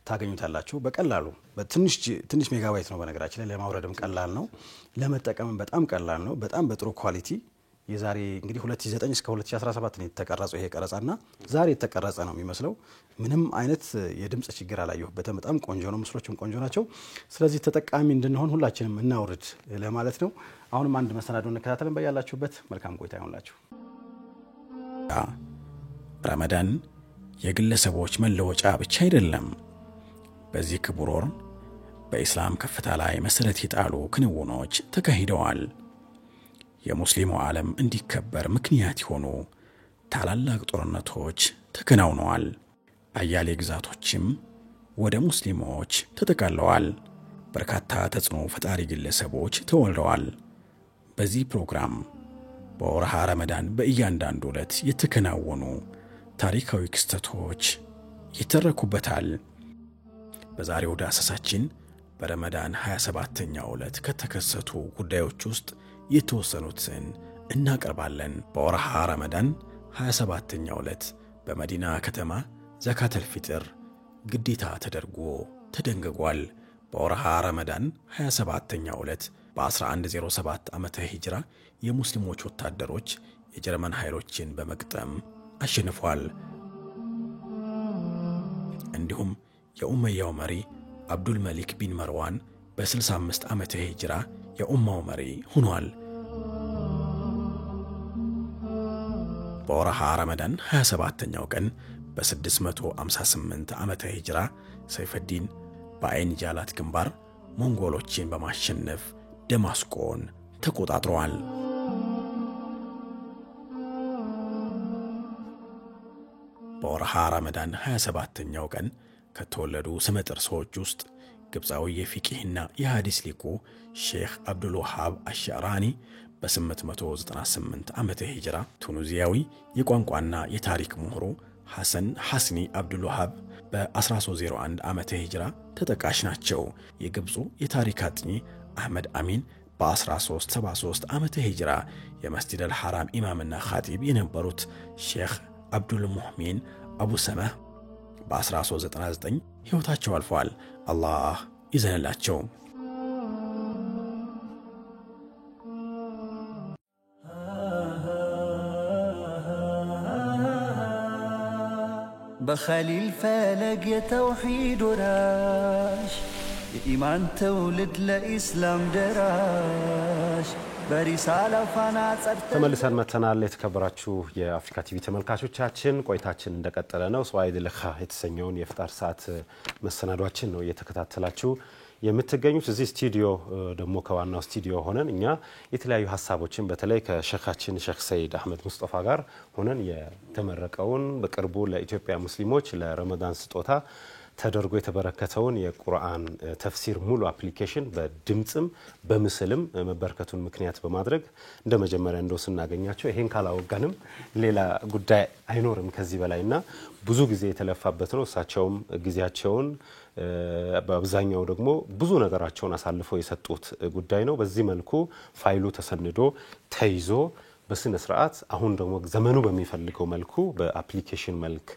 ታገኙታላችሁ። በቀላሉ በትንሽ ሜጋባይት ነው በነገራችን ላይ ለማውረድም ቀላል ነው ለመጠቀምም በጣም ቀላል ነው። በጣም በጥሩ ኳሊቲ የዛሬ እንግዲህ 2009 እስከ 2017 ነው የተቀረጸው ይሄ ቀረጻና ዛሬ የተቀረጸ ነው የሚመስለው። ምንም አይነት የድምጽ ችግር አላየሁበትም። በጣም ቆንጆ ነው ምስሎችም ቆንጆ ናቸው። ስለዚህ ተጠቃሚ እንድንሆን ሁላችንም እናውርድ ለማለት ነው። አሁንም አንድ መሰናዶ እንከታተልን። በያላችሁበት መልካም ቆይታ ይሁንላችሁ። ረመዳን የግለሰቦች መለወጫ ብቻ አይደለም። በዚህ ክቡር ወር በእስላም ከፍታ ላይ መሰረት የጣሉ ክንውኖች ተካሂደዋል። የሙስሊሙ ዓለም እንዲከበር ምክንያት የሆኑ ታላላቅ ጦርነቶች ተከናውነዋል። አያሌ ግዛቶችም ወደ ሙስሊሞች ተጠቃለዋል። በርካታ ተጽዕኖ ፈጣሪ ግለሰቦች ተወልደዋል። በዚህ ፕሮግራም በወርሃ ረመዳን በእያንዳንዱ ዕለት የተከናወኑ ታሪካዊ ክስተቶች ይተረኩበታል። በዛሬው ዳሰሳችን በረመዳን 27ኛው ዕለት ከተከሰቱ ጉዳዮች ውስጥ የተወሰኑትን እናቀርባለን። በወርሃ ረመዳን 27ኛው ዕለት በመዲና ከተማ ዘካተል ፊጥር ግዴታ ተደርጎ ተደንግጓል። በወርሃ ረመዳን 27ኛው ዕለት በ1107 ዓመተ ሂጅራ የሙስሊሞች ወታደሮች የጀርመን ኃይሎችን በመቅጠም አሸንፏል። እንዲሁም የኡመያው መሪ አብዱል መሊክ ቢን መርዋን በ65 ዓመተ ሂጅራ የኡማው መሪ ሆኗል። በወርሃ ረመዳን 27ኛው ቀን በ658 ዓመተ ሂጅራ ሰይፈዲን በአይን ጃላት ግንባር ሞንጎሎችን በማሸነፍ ደማስቆን ተቆጣጥረዋል። በወርሃ ረመዳን 27ኛው ቀን ከተወለዱ ስመጥር ሰዎች ውስጥ ግብፃዊ የፊቅህና የሐዲስ ሊቁ ሼኽ አብዱል ወሃብ አሽዕራኒ በ898 ዓመተ ሂጅራ፣ ቱኒዚያዊ የቋንቋና የታሪክ ምሁሩ ሐሰን ሐስኒ አብዱል ወሃብ በ1301 ዓመተ ሂጅራ ተጠቃሽ ናቸው። የግብፁ የታሪክ አጥኚ አህመድ አሚን በ1373 ዓመተ ሂጅራ የመስጂድ አልሐራም ኢማምና ኻጢብ የነበሩት ሼኽ አብዱል ሙህሚን አቡ ሰማህ በ1399 ሕይወታቸው አልፈዋል። አላህ ይዘንላቸው። بخليل فلق يا توحيد وراش የኢማን ትውልድ ለኢስላም ደራሽ በሪሳላ ፋና ጸድተን ተመልሰን መተናል። የተከበራችሁ የአፍሪካ ቲቪ ተመልካቾቻችን ቆይታችን እንደቀጠለ ነው። ሷኢድ ልኻ የተሰኘውን የፍጣር ሰዓት መሰናዷችን ነው እየተከታተላችሁ የምትገኙት። እዚህ ስቱዲዮ ደግሞ ከዋናው ስቱዲዮ ሆነን እኛ የተለያዩ ሐሳቦችን በተለይ ከሼኻችን ሼኽ ሰይድ አህመድ ሙስጠፋ ጋር ሆነን የተመረቀውን በቅርቡ ለኢትዮጵያ ሙስሊሞች ለረመዳን ስጦታ ተደርጎ የተበረከተውን የቁርአን ተፍሲር ሙሉ አፕሊኬሽን በድምጽም በምስልም መበርከቱን ምክንያት በማድረግ እንደመጀመሪያ እንደው ስናገኛቸው ይሄን ካላወጋንም ሌላ ጉዳይ አይኖርም ከዚህ በላይና ብዙ ጊዜ የተለፋበት ነው። እሳቸውም ጊዜያቸውን በአብዛኛው ደግሞ ብዙ ነገራቸውን አሳልፈው የሰጡት ጉዳይ ነው። በዚህ መልኩ ፋይሉ ተሰንዶ ተይዞ በስነ ስርዓት አሁን ደግሞ ዘመኑ በሚፈልገው መልኩ በአፕሊኬሽን መልክ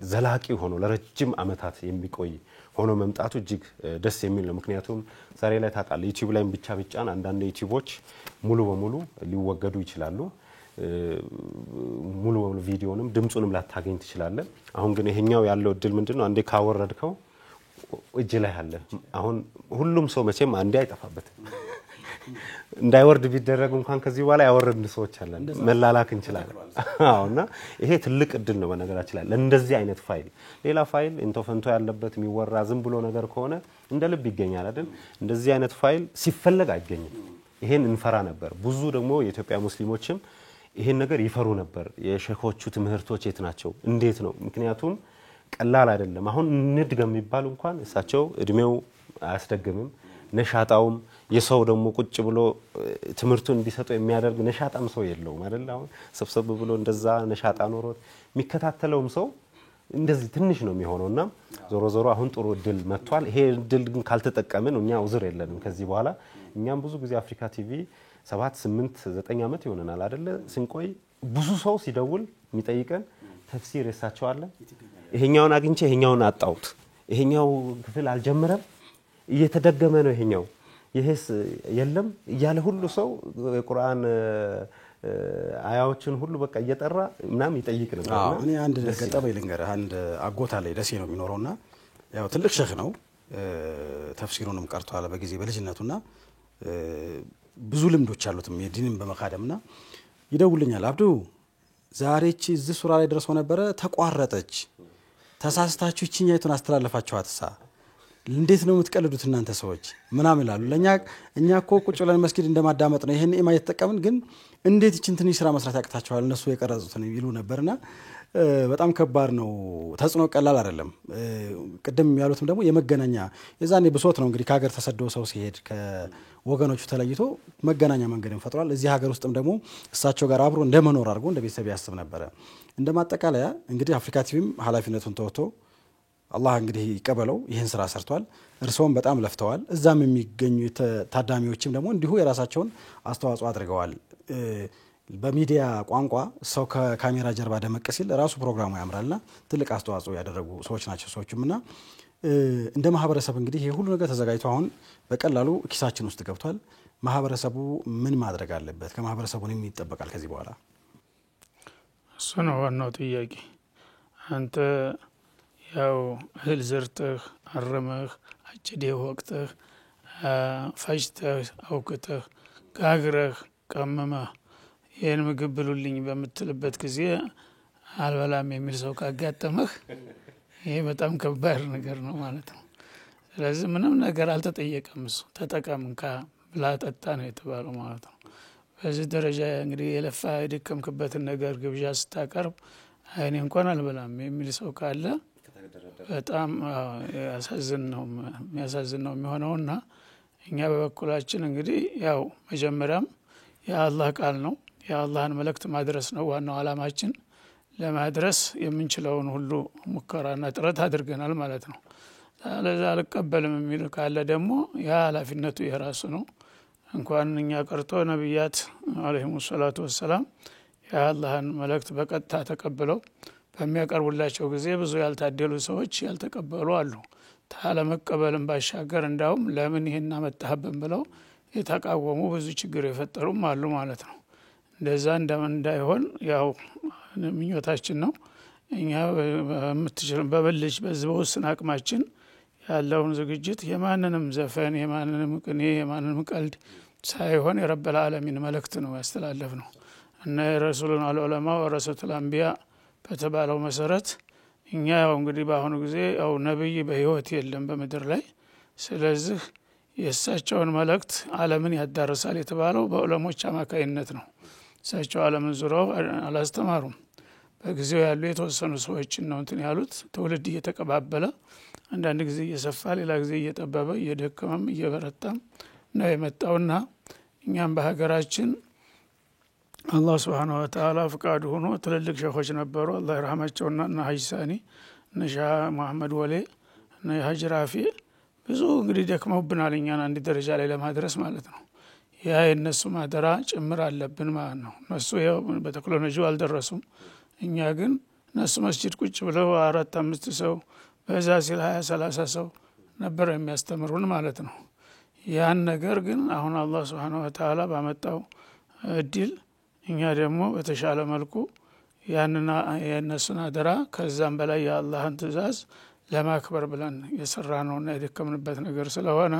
ዘላቂ ሆኖ ለረጅም አመታት የሚቆይ ሆኖ መምጣቱ እጅግ ደስ የሚል ነው። ምክንያቱም ዛሬ ላይ ታውቃለህ ዩቲዩብ ላይ ብቻ ብቻን አንዳንድ ዩቲዩቦች ሙሉ በሙሉ ሊወገዱ ይችላሉ። ሙሉ በሙሉ ቪዲዮንም ድምጹንም ላታገኝ ትችላለህ። አሁን ግን ይሄኛው ያለው እድል ምንድነው? አንዴ ካወረድከው እጅ ላይ አለ። አሁን ሁሉም ሰው መቼም አንዴ አይጠፋበትም። እንዳይወርድ ቢደረግ እንኳን ከዚህ በኋላ ያወረድን ሰዎች አለን መላላክ እንችላለን። አዎና ይሄ ትልቅ እድል ነው በነገራችን ላይ ለእንደዚህ አይነት ፋይል። ሌላ ፋይል እንተፈንቶ ያለበት የሚወራ ዝም ብሎ ነገር ከሆነ እንደ ልብ ይገኛል አይደል? እንደዚህ አይነት ፋይል ሲፈለግ አይገኝም። ይሄን እንፈራ ነበር። ብዙ ደግሞ የኢትዮጵያ ሙስሊሞችም ይሄን ነገር ይፈሩ ነበር። የሼኾቹ ትምህርቶች የት ናቸው? እንዴት ነው? ምክንያቱም ቀላል አይደለም። አሁን ንድገም የሚባል እንኳን እሳቸው እድሜው አያስደግምም። ነሻጣውም የሰው ደግሞ ቁጭ ብሎ ትምህርቱን እንዲሰጡ የሚያደርግ ነሻጣም ሰው የለውም አይደል? አሁን ሰብሰብ ብሎ እንደዛ ነሻጣ ኖሮት የሚከታተለውም ሰው እንደዚህ ትንሽ ነው የሚሆነውና ዞሮ ዞሮ አሁን ጥሩ እድል መጥቷል። ይሄ እድል ግን ካልተጠቀምን እኛ ውዝር የለንም ከዚህ በኋላ። እኛም ብዙ ጊዜ አፍሪካ ቲቪ 7 8 9 አመት ይሆነናል አይደል? ስንቆይ ብዙ ሰው ሲደውል የሚጠይቀን ተፍሲር የሳቸው አለ። ይሄኛውን አግኝቼ ይሄኛውን አጣውት፣ ይሄኛው ክፍል አልጀመረም፣ እየተደገመ ነው ይሄኛው፣ ይሄስ የለም እያለ ሁሉ ሰው የቁርአን አያዎችን ሁሉ በቃ እየጠራ ምናምን ይጠይቅ ነበር። እኔ አንድ ገጠመኝ ልንገርህ። አንድ አጎታ ላይ ደሴ ነው የሚኖረውና ያው ትልቅ ሼኽ ነው። ተፍሲሩንም ቀርቷል በጊዜ በልጅነቱና ብዙ ልምዶች አሉትም የዲንን በመካደምና ይደውልኛል። አብዱ ዛሬች እዚህ ሱራ ላይ ደርሶ ነበረ ተቋረጠች፣ ተሳስታችሁ እቺኛይቱን አስተላለፋችኋትሳ እንዴት ነው የምትቀልዱት እናንተ ሰዎች ምናምን ይላሉ። እኛ እኮ ቁጭ ብለን መስጊድ እንደማዳመጥ ነው ይሄን ኒዕማ እየተጠቀምን ግን እንዴት ይችን ትንሽ ስራ መስራት ያቅታቸዋል እነሱ የቀረጹትን ይሉ ነበርና በጣም ከባድ ነው። ተጽዕኖ ቀላል አይደለም። ቅድም ያሉትም ደግሞ የመገናኛ የዛኔ ብሶት ነው እንግዲህ ከሀገር ተሰዶ ሰው ሲሄድ ከወገኖቹ ተለይቶ መገናኛ መንገድን ፈጥሯል። እዚህ ሀገር ውስጥም ደግሞ እሳቸው ጋር አብሮ እንደመኖር አድርጎ እንደ ቤተሰብ ያስብ ነበረ። እንደማጠቃለያ እንግዲህ አፍሪካ ቲቪም ኃላፊነቱን ተወጥቶ አላህ እንግዲህ ይቀበለው ይህን ስራ ሰርቷል። እርስዎም በጣም ለፍተዋል። እዛም የሚገኙ ታዳሚዎችም ደግሞ እንዲሁ የራሳቸውን አስተዋጽኦ አድርገዋል። በሚዲያ ቋንቋ ሰው ከካሜራ ጀርባ ደመቅ ሲል ራሱ ፕሮግራሙ ያምራልና ትልቅ አስተዋጽኦ ያደረጉ ሰዎች ናቸው ሰዎችምና እንደ ማህበረሰብ እንግዲህ ይሄ ሁሉ ነገር ተዘጋጅቶ አሁን በቀላሉ ኪሳችን ውስጥ ገብቷል። ማህበረሰቡ ምን ማድረግ አለበት? ከማህበረሰቡ ምን ይጠበቃል ከዚህ በኋላ? እሱ ነው ዋናው ጥያቄ። አንተ ያው እህል ዘርተህ አረመህ አጭደህ ወቅተህ ፈጅተህ አውክተህ ጋግረህ ቀመመህ ይህን ምግብ ብሉልኝ በምትልበት ጊዜ አልበላም የሚል ሰው ካጋጠመህ ይሄ በጣም ከባድ ነገር ነው ማለት ነው። ስለዚህ ምንም ነገር አልተጠየቀም። እሱ ተጠቀም እንካ ብላ ጠጣ ነው የተባለው ማለት ነው። በዚህ ደረጃ እንግዲህ የለፋ የደከምክበትን ነገር ግብዣ ስታቀርብ እኔ እንኳን አልበላም የሚል ሰው ካለ በጣም ያሳዝን ነው የሚሆነውና እኛ በበኩላችን እንግዲህ ያው መጀመሪያም የአላህ ቃል ነው የአላህን መልእክት ማድረስ ነው ዋናው አላማችን። ለማድረስ የምንችለውን ሁሉ ሙከራና ጥረት አድርገናል ማለት ነው። ለዛ አልቀበልም የሚል ካለ ደግሞ ያ ኃላፊነቱ የራሱ ነው። እንኳን እኛ ቀርቶ ነብያት አለይሂሙ ሰላቱ ወሰላም የአላህን መልእክት በቀጥታ ተቀብለው በሚያቀርቡላቸው ጊዜ ብዙ ያልታደሉ ሰዎች ያልተቀበሉ አሉ። ታለመቀበልም ባሻገር እንዳውም ለምን ይሄን አመጣህብን ብለው የተቃወሙ ብዙ ችግር የፈጠሩም አሉ ማለት ነው። እንደዛ እንዳይሆን ያው ምኞታችን ነው። እኛ በበልጅ በዝበውስን አቅማችን ያለውን ዝግጅት የማንንም ዘፈን የማንንም ቅኔ የማንንም ቀልድ ሳይሆን የረበል ዓለሚን መልእክት ነው ያስተላለፍ ነው እና ረሱሉን አልዑለማ ወረሰቱል አንቢያ በተባለው መሰረት እኛ ያው እንግዲህ በአሁኑ ጊዜ ያው ነብይ በህይወት የለም በመድር ላይ። ስለዚህ የእሳቸውን መልእክት ዓለምን ያዳርሳል የተባለው በዑለሞች አማካይነት ነው። እሳቸው ዓለምን ዙረው አላስተማሩም። በጊዜው ያሉ የተወሰኑ ሰዎችን ነው እንትን ያሉት። ትውልድ እየተቀባበለ አንዳንድ ጊዜ እየሰፋ ሌላ ጊዜ እየጠበበ እየደከመም እየበረታም ነው የመጣውና እኛም በሀገራችን አላህ Subhanahu Wa Ta'ala ፍቃዱ ሆኖ ትልልቅ ሸኾች ነበሩ አላህ ይርሐማቸውና እና ሐጂ ሳኒ እና ሻህ መሐመድ ወሌ እና ሐጂ ራፊ ብዙ እንግዲህ ደክመውብናል እኛን አንድ ደረጃ ላይ ለማድረስ ማለት ነው። ያ የነሱ ማደራ ጭምር አለብን ማለት ነው። እነሱ ያው በቴክኖሎጂው አልደረሱም። እኛ ግን እነሱ መስጂድ ቁጭ ብለው 4-5 ሰው በዛ ሲል 20-30 ሰው ነበር የሚያስተምሩን ማለት ነው። ያን ነገር ግን አሁን አላህ Subhanahu Wa Ta'ala ባመጣው እድል እኛ ደግሞ በተሻለ መልኩ ያንና የነሱን አደራ ከዛም በላይ የአላህን ትእዛዝ ለማክበር ብለን የሰራነውና የደከምንበት ነገር ስለሆነ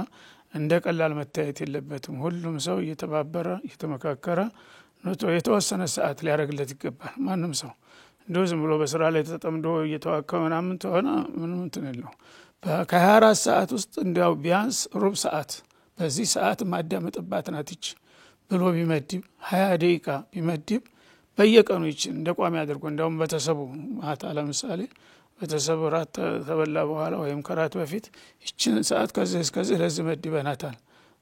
እንደ ቀላል መታየት የለበትም። ሁሉም ሰው እየተባበረ እየተመካከረ የተወሰነ ሰዓት ሊያደርግለት ይገባል። ማንም ሰው እንደው ዝም ብሎ በስራ ላይ ተጠምዶ እየተዋከመ ምናምን ተሆነ ምንም እንትን የለው። ከ24 ሰዓት ውስጥ እንዲያው ቢያንስ ሩብ ሰዓት በዚህ ሰዓት ማዳመጥባት ናትች ብሎ ቢመድብ 20 ደቂቃ ቢመድብ በየቀኑ ይችን እንደ ቋሚ አድርጎ እንደውም በተሰቡ ማታ ለምሳሌ በተሰቡ ራት ተበላ በኋላ ወይም ከራት በፊት ይችን ሰዓት ከዚህ እስከዚህ ለዚህ መድበናታል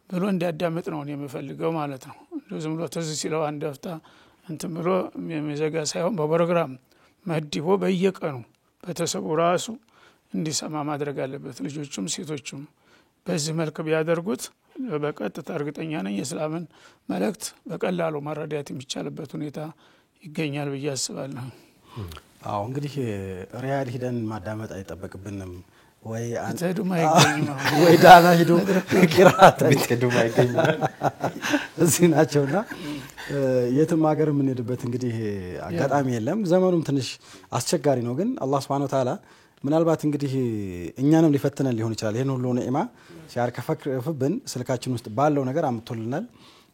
ብሎ እንዲያዳምጥ ነው የምፈልገው ማለት ነው። እንደው ዝም ብሎ ተዝ ሲለው አንድ አፍታ እንትን ብሎ የሚዘጋ ሳይሆን በፕሮግራም መድቦ በየቀኑ በተሰቡ ራሱ እንዲሰማ ማድረግ አለበት። ልጆቹም ሴቶቹም በዚህ መልኩ ቢያደርጉት በቀጥታ እርግጠኛ ነኝ የእስላምን መልእክት በቀላሉ ማረዳት የሚቻልበት ሁኔታ ይገኛል ብዬ አስባለሁ። አዎ እንግዲህ ሪያድ ሂደን ማዳመጥ አይጠበቅብንም ወይ አንተዱ ማይገኝ ወይ ዳና ሂዶ ቂራት ቢትከዱ ማይገኝ እዚህ ናቸውና የትም ሀገር የምንሄድበት እንግዲህ አጋጣሚ የለም። ዘመኑም ትንሽ አስቸጋሪ ነው። ግን አላህ Subhanahu Wa Ta'ala ምናልባት እንግዲህ እኛንም ሊፈትነን ሊሆን ይችላል። ይሄን ሁሉ ኒዕማ ሲያርከፈክፍብን ስልካችን ውስጥ ባለው ነገር አምጥቶልናል።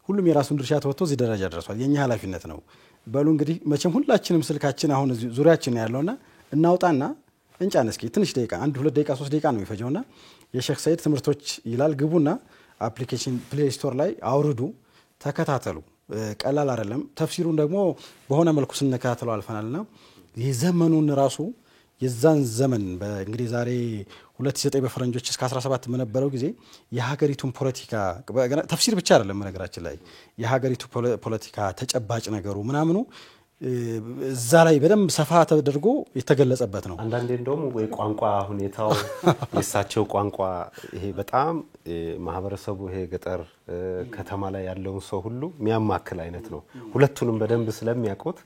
ሁሉም የራሱን ድርሻ ተወጥቶ እዚህ ደረጃ ደርሷል። የኛ ኃላፊነት ነው። በሉ እንግዲህ መቼም ሁላችንም ስልካችን አሁን ዙሪያችን ያለውና እናውጣና እንጫን እስኪ ትንሽ ደቂቃ 1-2 ደቂቃ 3 ደቂቃ ነው የሚፈጀውና የሼክ ሰይድ ትምህርቶች ይላል ግቡና አፕሊኬሽን ፕሌይ ስቶር ላይ አውርዱ ተከታተሉ። ቀላል አይደለም። ተፍሲሩን ደግሞ በሆነ መልኩ ስንከታተለው አልፈናልና የዘመኑን ራሱ የዛን ዘመን በእንግዲህ ዛሬ 2009 በፈረንጆች እስከ 17 በነበረው ጊዜ የሀገሪቱን ፖለቲካ ተፍሲር ብቻ አይደለም ነገራችን ላይ የሀገሪቱ ፖለቲካ ተጨባጭ ነገሩ ምናምኑ እዛ ላይ በደንብ ሰፋ ተደርጎ የተገለጸበት ነው። አንዳንዴ እንደውም ወይ ቋንቋ ሁኔታው የሳቸው ቋንቋ ይሄ በጣም ማህበረሰቡ ይሄ ገጠር ከተማ ላይ ያለውን ሰው ሁሉ የሚያማክል አይነት ነው። ሁለቱንም በደንብ ስለሚያውቁት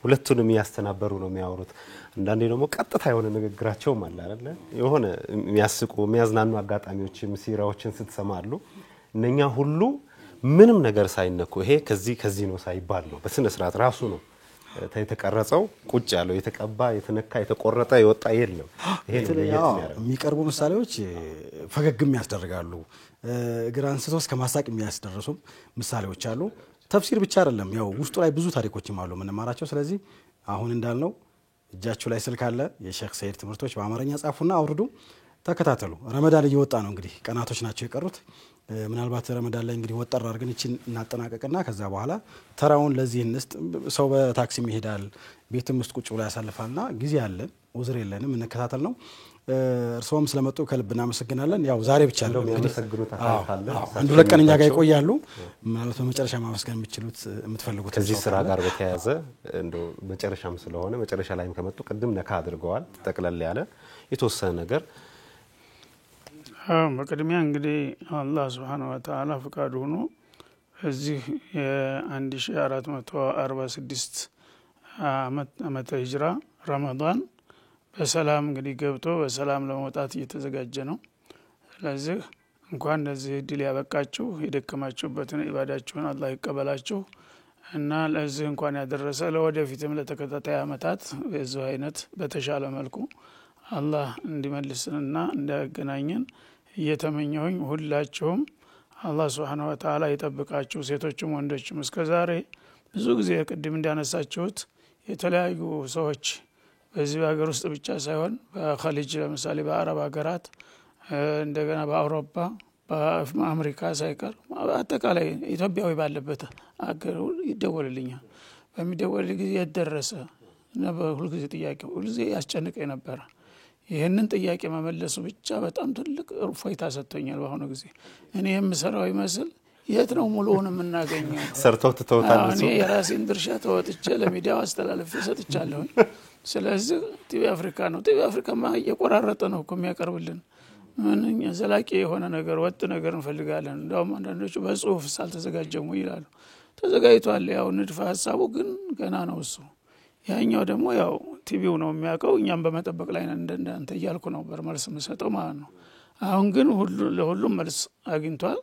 ሁለቱንም ያስተናበሩ ነው የሚያወሩት። አንዳንዴ ደግሞ ቀጥታ የሆነ ንግግራቸው ማለት አይደለ የሆነ የሚያስቁ የሚያዝናኑ አጋጣሚዎችም ሲራዎችን ስትሰማሉ እነኛ ሁሉ ምንም ነገር ሳይነኩ ይሄ ከዚህ ነው ሳይባል ነው በስነ ስርዓት ራሱ ነው የተቀረጸው ቁጭ ያለው የተቀባ የተነካ የተቆረጠ የወጣ የለም። ይሄ ነው የሚቀርቡ ምሳሌዎች ፈገግም ያስደርጋሉ ግራንስቶ እስከ ማሳቅ የሚያስደርሱ ምሳሌዎች አሉ። ተፍሲር ብቻ አይደለም ያው ውስጡ ላይ ብዙ ታሪኮችም አሉ ምንማራቸው። ስለዚህ አሁን እንዳልነው እጃችሁ ላይ ስልክ አለ የሼክ ሰይድ ትምህርቶች በአማርኛ ጻፉና አውርዱ ተከታተሉ። ረመዳን እየወጣ ነው እንግዲህ ቀናቶች ናቸው የቀሩት። ምናልባት ረመዳን ላይ እንግዲህ ወጣር አድርገን እቺን እናጠናቀቅና ከዛ በኋላ ተራውን ለዚህ እንስጥ። ሰው በታክሲም ይሄዳል ቤትም ውስጥ ቁጭ ብሎ ያሳልፋልና ጊዜ አለን ኡዝር የለንም እንከታተል ነው። እርሶም ስለመጡ ከልብ እናመሰግናለን። ያው ዛሬ ብቻ ነው የሚያመሰግኑት አካል አለ አንዱ ለቀን እኛ ጋር ይቆያሉ። ምናልባት በመጨረሻ ማመስገን የምትፈልጉት ከዚህ ስራ ጋር በተያያዘ እንደው መጨረሻም ስለሆነ መጨረሻ ላይም ከመጡ ቅድም ነካ አድርገዋል ጠቅለል ያለ የተወሰነ ነገር በቅድሚያ እንግዲህ አላህ Subhanahu Wa Ta'ala ፍቃዱ ሆኖ እዚህ የ1446 ዓመተ ሂጅራ ረመዳን በሰላም እንግዲህ ገብቶ በሰላም ለመውጣት እየተዘጋጀ ነው። ስለዚህ እንኳን ለዚህ ድል ያበቃችሁ የደከማችሁበትን ኢባዳችሁን አላህ ይቀበላችሁ እና ለዚህ እንኳን ያደረሰ ለወደፊትም ለተከታታይ ዓመታት በዚህ አይነት በተሻለ መልኩ አላህ እንዲመልስንና እንዲያገናኘን እየተመኘሁኝ ሁላችሁም አላህ Subhanahu Wa Ta'ala ይጠብቃችሁ ሴቶችም ወንዶችም። እስከዛሬ ብዙ ጊዜ ቅድም እንዳነሳችሁት የተለያዩ ሰዎች በዚህ ሀገር ውስጥ ብቻ ሳይሆን በኸሊጅ ለምሳሌ በአረብ ሀገራት እንደገና በአውሮፓ በአሜሪካ ሳይቀር አጠቃላይ ኢትዮጵያዊ ባለበት አገር ይደወልልኛል። በሚደወል ጊዜ ያደረሰ ነበር ሁሉ ጊዜ ጥያቄው ሁሉ ጊዜ ያስጨንቀኝ ነበር። ይሄንን ጥያቄ መመለሱ ብቻ በጣም ትልቅ እፎይታ ሰጥቶኛል። በአሁኑ ጊዜ እኔ የምሰራው ይመስል የት ነው ሙሉውን የምናገኘው ሰርተው ተተውታል። እኔ የራሴን ድርሻ ተወጥቼ ለሚዲያው አስተላልፌ ሰጥቻለሁ። ስለዚህ ቲቪ አፍሪካ ነው ቲቪ አፍሪካማ እየቆራረጠ ነው እኮ የሚያቀርብልን። ምንኛ ዘላቂ የሆነ ነገር ወጥ ነገር እንፈልጋለን። እንደውም አንዳንዶቹ በጽሁፍ ሳልተዘጋጀሙ ይላሉ። ተዘጋጅቷል ያው ንድፈ ሐሳቡ ግን ገና ነው እሱ። ያኛው ደግሞ ያው ቲቪው ነው የሚያውቀው እኛም በመጠበቅ ላይ ነን እንደናንተ እያልኩ ነው በመልስ መስጠው ማለት ነው። አሁን ግን ለሁሉም መልስ አግኝቷል።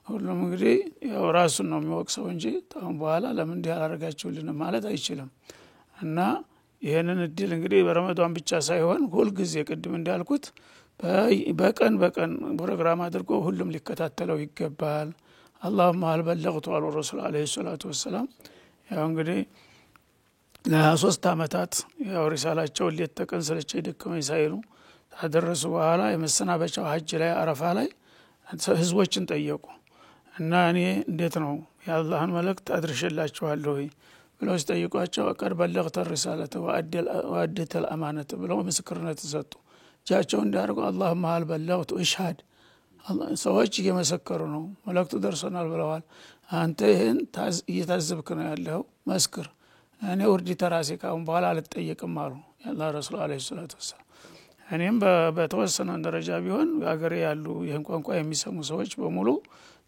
ሁሉም እንግዲህ ያው ራሱን ነው የሚወቅሰው እንጂ ታውን በኋላ ለምን እንዲህ አላረጋችሁልን ማለት አይችልም። እና ይሄንን እድል እንግዲህ በረመዳን ብቻ ሳይሆን ሁሉ ጊዜ ቅድም እንዳልኩት በቀን ፕሮግራም አድርጎ ሁሉም ሊከታተለው ይገባል። اللهم هل بلغت على الرسول عليه الصلاه والسلام ያው እንግዲህ ለ3 አመታት ያው ሪሳላቸው ሊተቀን ስለቻይ ደከመኝ ሳይሉ ታደረሱ በኋላ የመሰናበቻው ሐጅ ላይ አረፋ ላይ ህዝቦችን ጠየቁ እና እኔ እንዴት ነው ያላህን መልእክት አድርሽላችኋለሁ ብለው ሲጠይቋቸው ቀር በለغت الرساله واديت الامانه ብለው ምስክርነት ሰጡ። ጃቸው እንዳርጉ اللهم هل بلغت اشهد ሰዎች እየመሰከሩ ነው መልእክቱ ደርሶናል ብለዋል። አንተ ይሄን እየታዘብክ ነው ያለው መስክር። እኔ ወርዲ ተራሴ ካሁን በኋላ አልጠየቅም አሉ ያላህ ረሱል አለይሂ ሰላቱ ወሰለም። እኔም በተወሰነ ደረጃ ቢሆን ሀገሬ ያሉ ይሄን ቋንቋ የሚሰሙ ሰዎች በሙሉ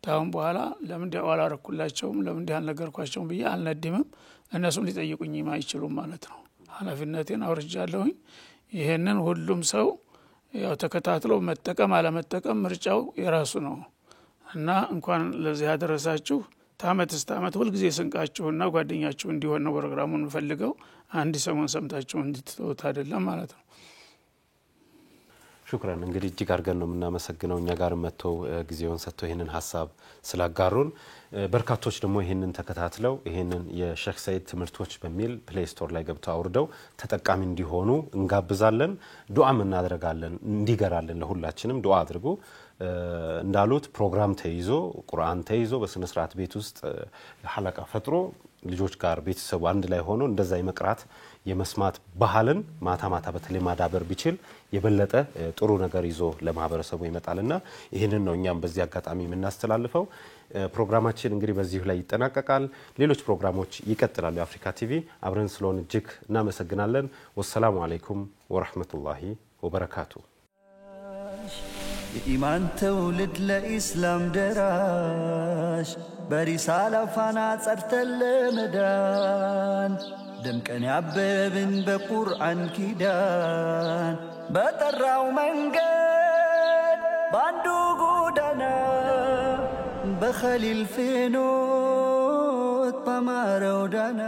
ታውን በኋላ ለምን ዲያዋላ አረኩላቸውም ለምን ዲያን ነገርኳቸውም ብዬ አልነድምም። እነሱም ሊጠይቁኝ አይችሉም ማለት ነው። ኃላፊነቴን አውርጃለሁኝ። ይሄንን ሁሉም ሰው ያው ተከታትሎ መጠቀም አለመጠቀም ምርጫው የራሱ ነው እና እንኳን ለዚህ ያደረሳችሁ ታመት እስታመት ሁሉ ጊዜ ስንቃችሁና ጓደኛችሁ እንዲሆን ነው ፕሮግራሙን ፈልገው አንድ ሰሞን ሰምታችሁ እንድትተውት አይደለም ማለት ነው። ሹክራን እንግዲህ እጅግ አድርገን ነው የምናመሰግነው እኛ ጋር መጥተው ጊዜውን ሰጥተው ይሄንን ሐሳብ ስላጋሩን በርካቶች ደግሞ ይሄንን ተከታትለው ይሄንን የሼክ ሰይድ ትምህርቶች በሚል ፕሌይ ስቶር ላይ ገብተው አውርደው ተጠቃሚ እንዲሆኑ እንጋብዛለን ዱዓም እናደርጋለን እንዲገራለን ለሁላችንም ዱዓ አድርጉ እንዳሉት ፕሮግራም ተይዞ ቁርአን ተይዞ በስነ ስርዓት ቤት ውስጥ ሐለቃ ፈጥሮ ልጆች ጋር ቤተሰቡ አንድ ላይ ሆኖ እንደዛ የመቅራት የመስማት ባህልን ማታ በተለይ ማዳበር ቢችል የበለጠ ጥሩ ነገር ይዞ ለማህበረሰቡ ይመጣልና ይሄንን ነው እኛም በዚህ አጋጣሚ የምናስተላልፈው ፕሮግራማችን እንግዲህ በዚህ ላይ ይጠናቀቃል ሌሎች ፕሮግራሞች ይቀጥላሉ የአፍሪካ ቲቪ አብረን ስለሆነ እጅግ እናመሰግናለን ወሰላሙ አለይኩም ወራህመቱላሂ ወበረካቱ የኢማን ተውልድ ለኢስላም ደራሽ በሪሳላ ፋና ጸርተን ለመዳን ደምቀን ያበብን በቁርአን ኪዳን በጠራው መንገድ ባንዱ ጎዳና በኸሊል ፌኖት በማረው ዳና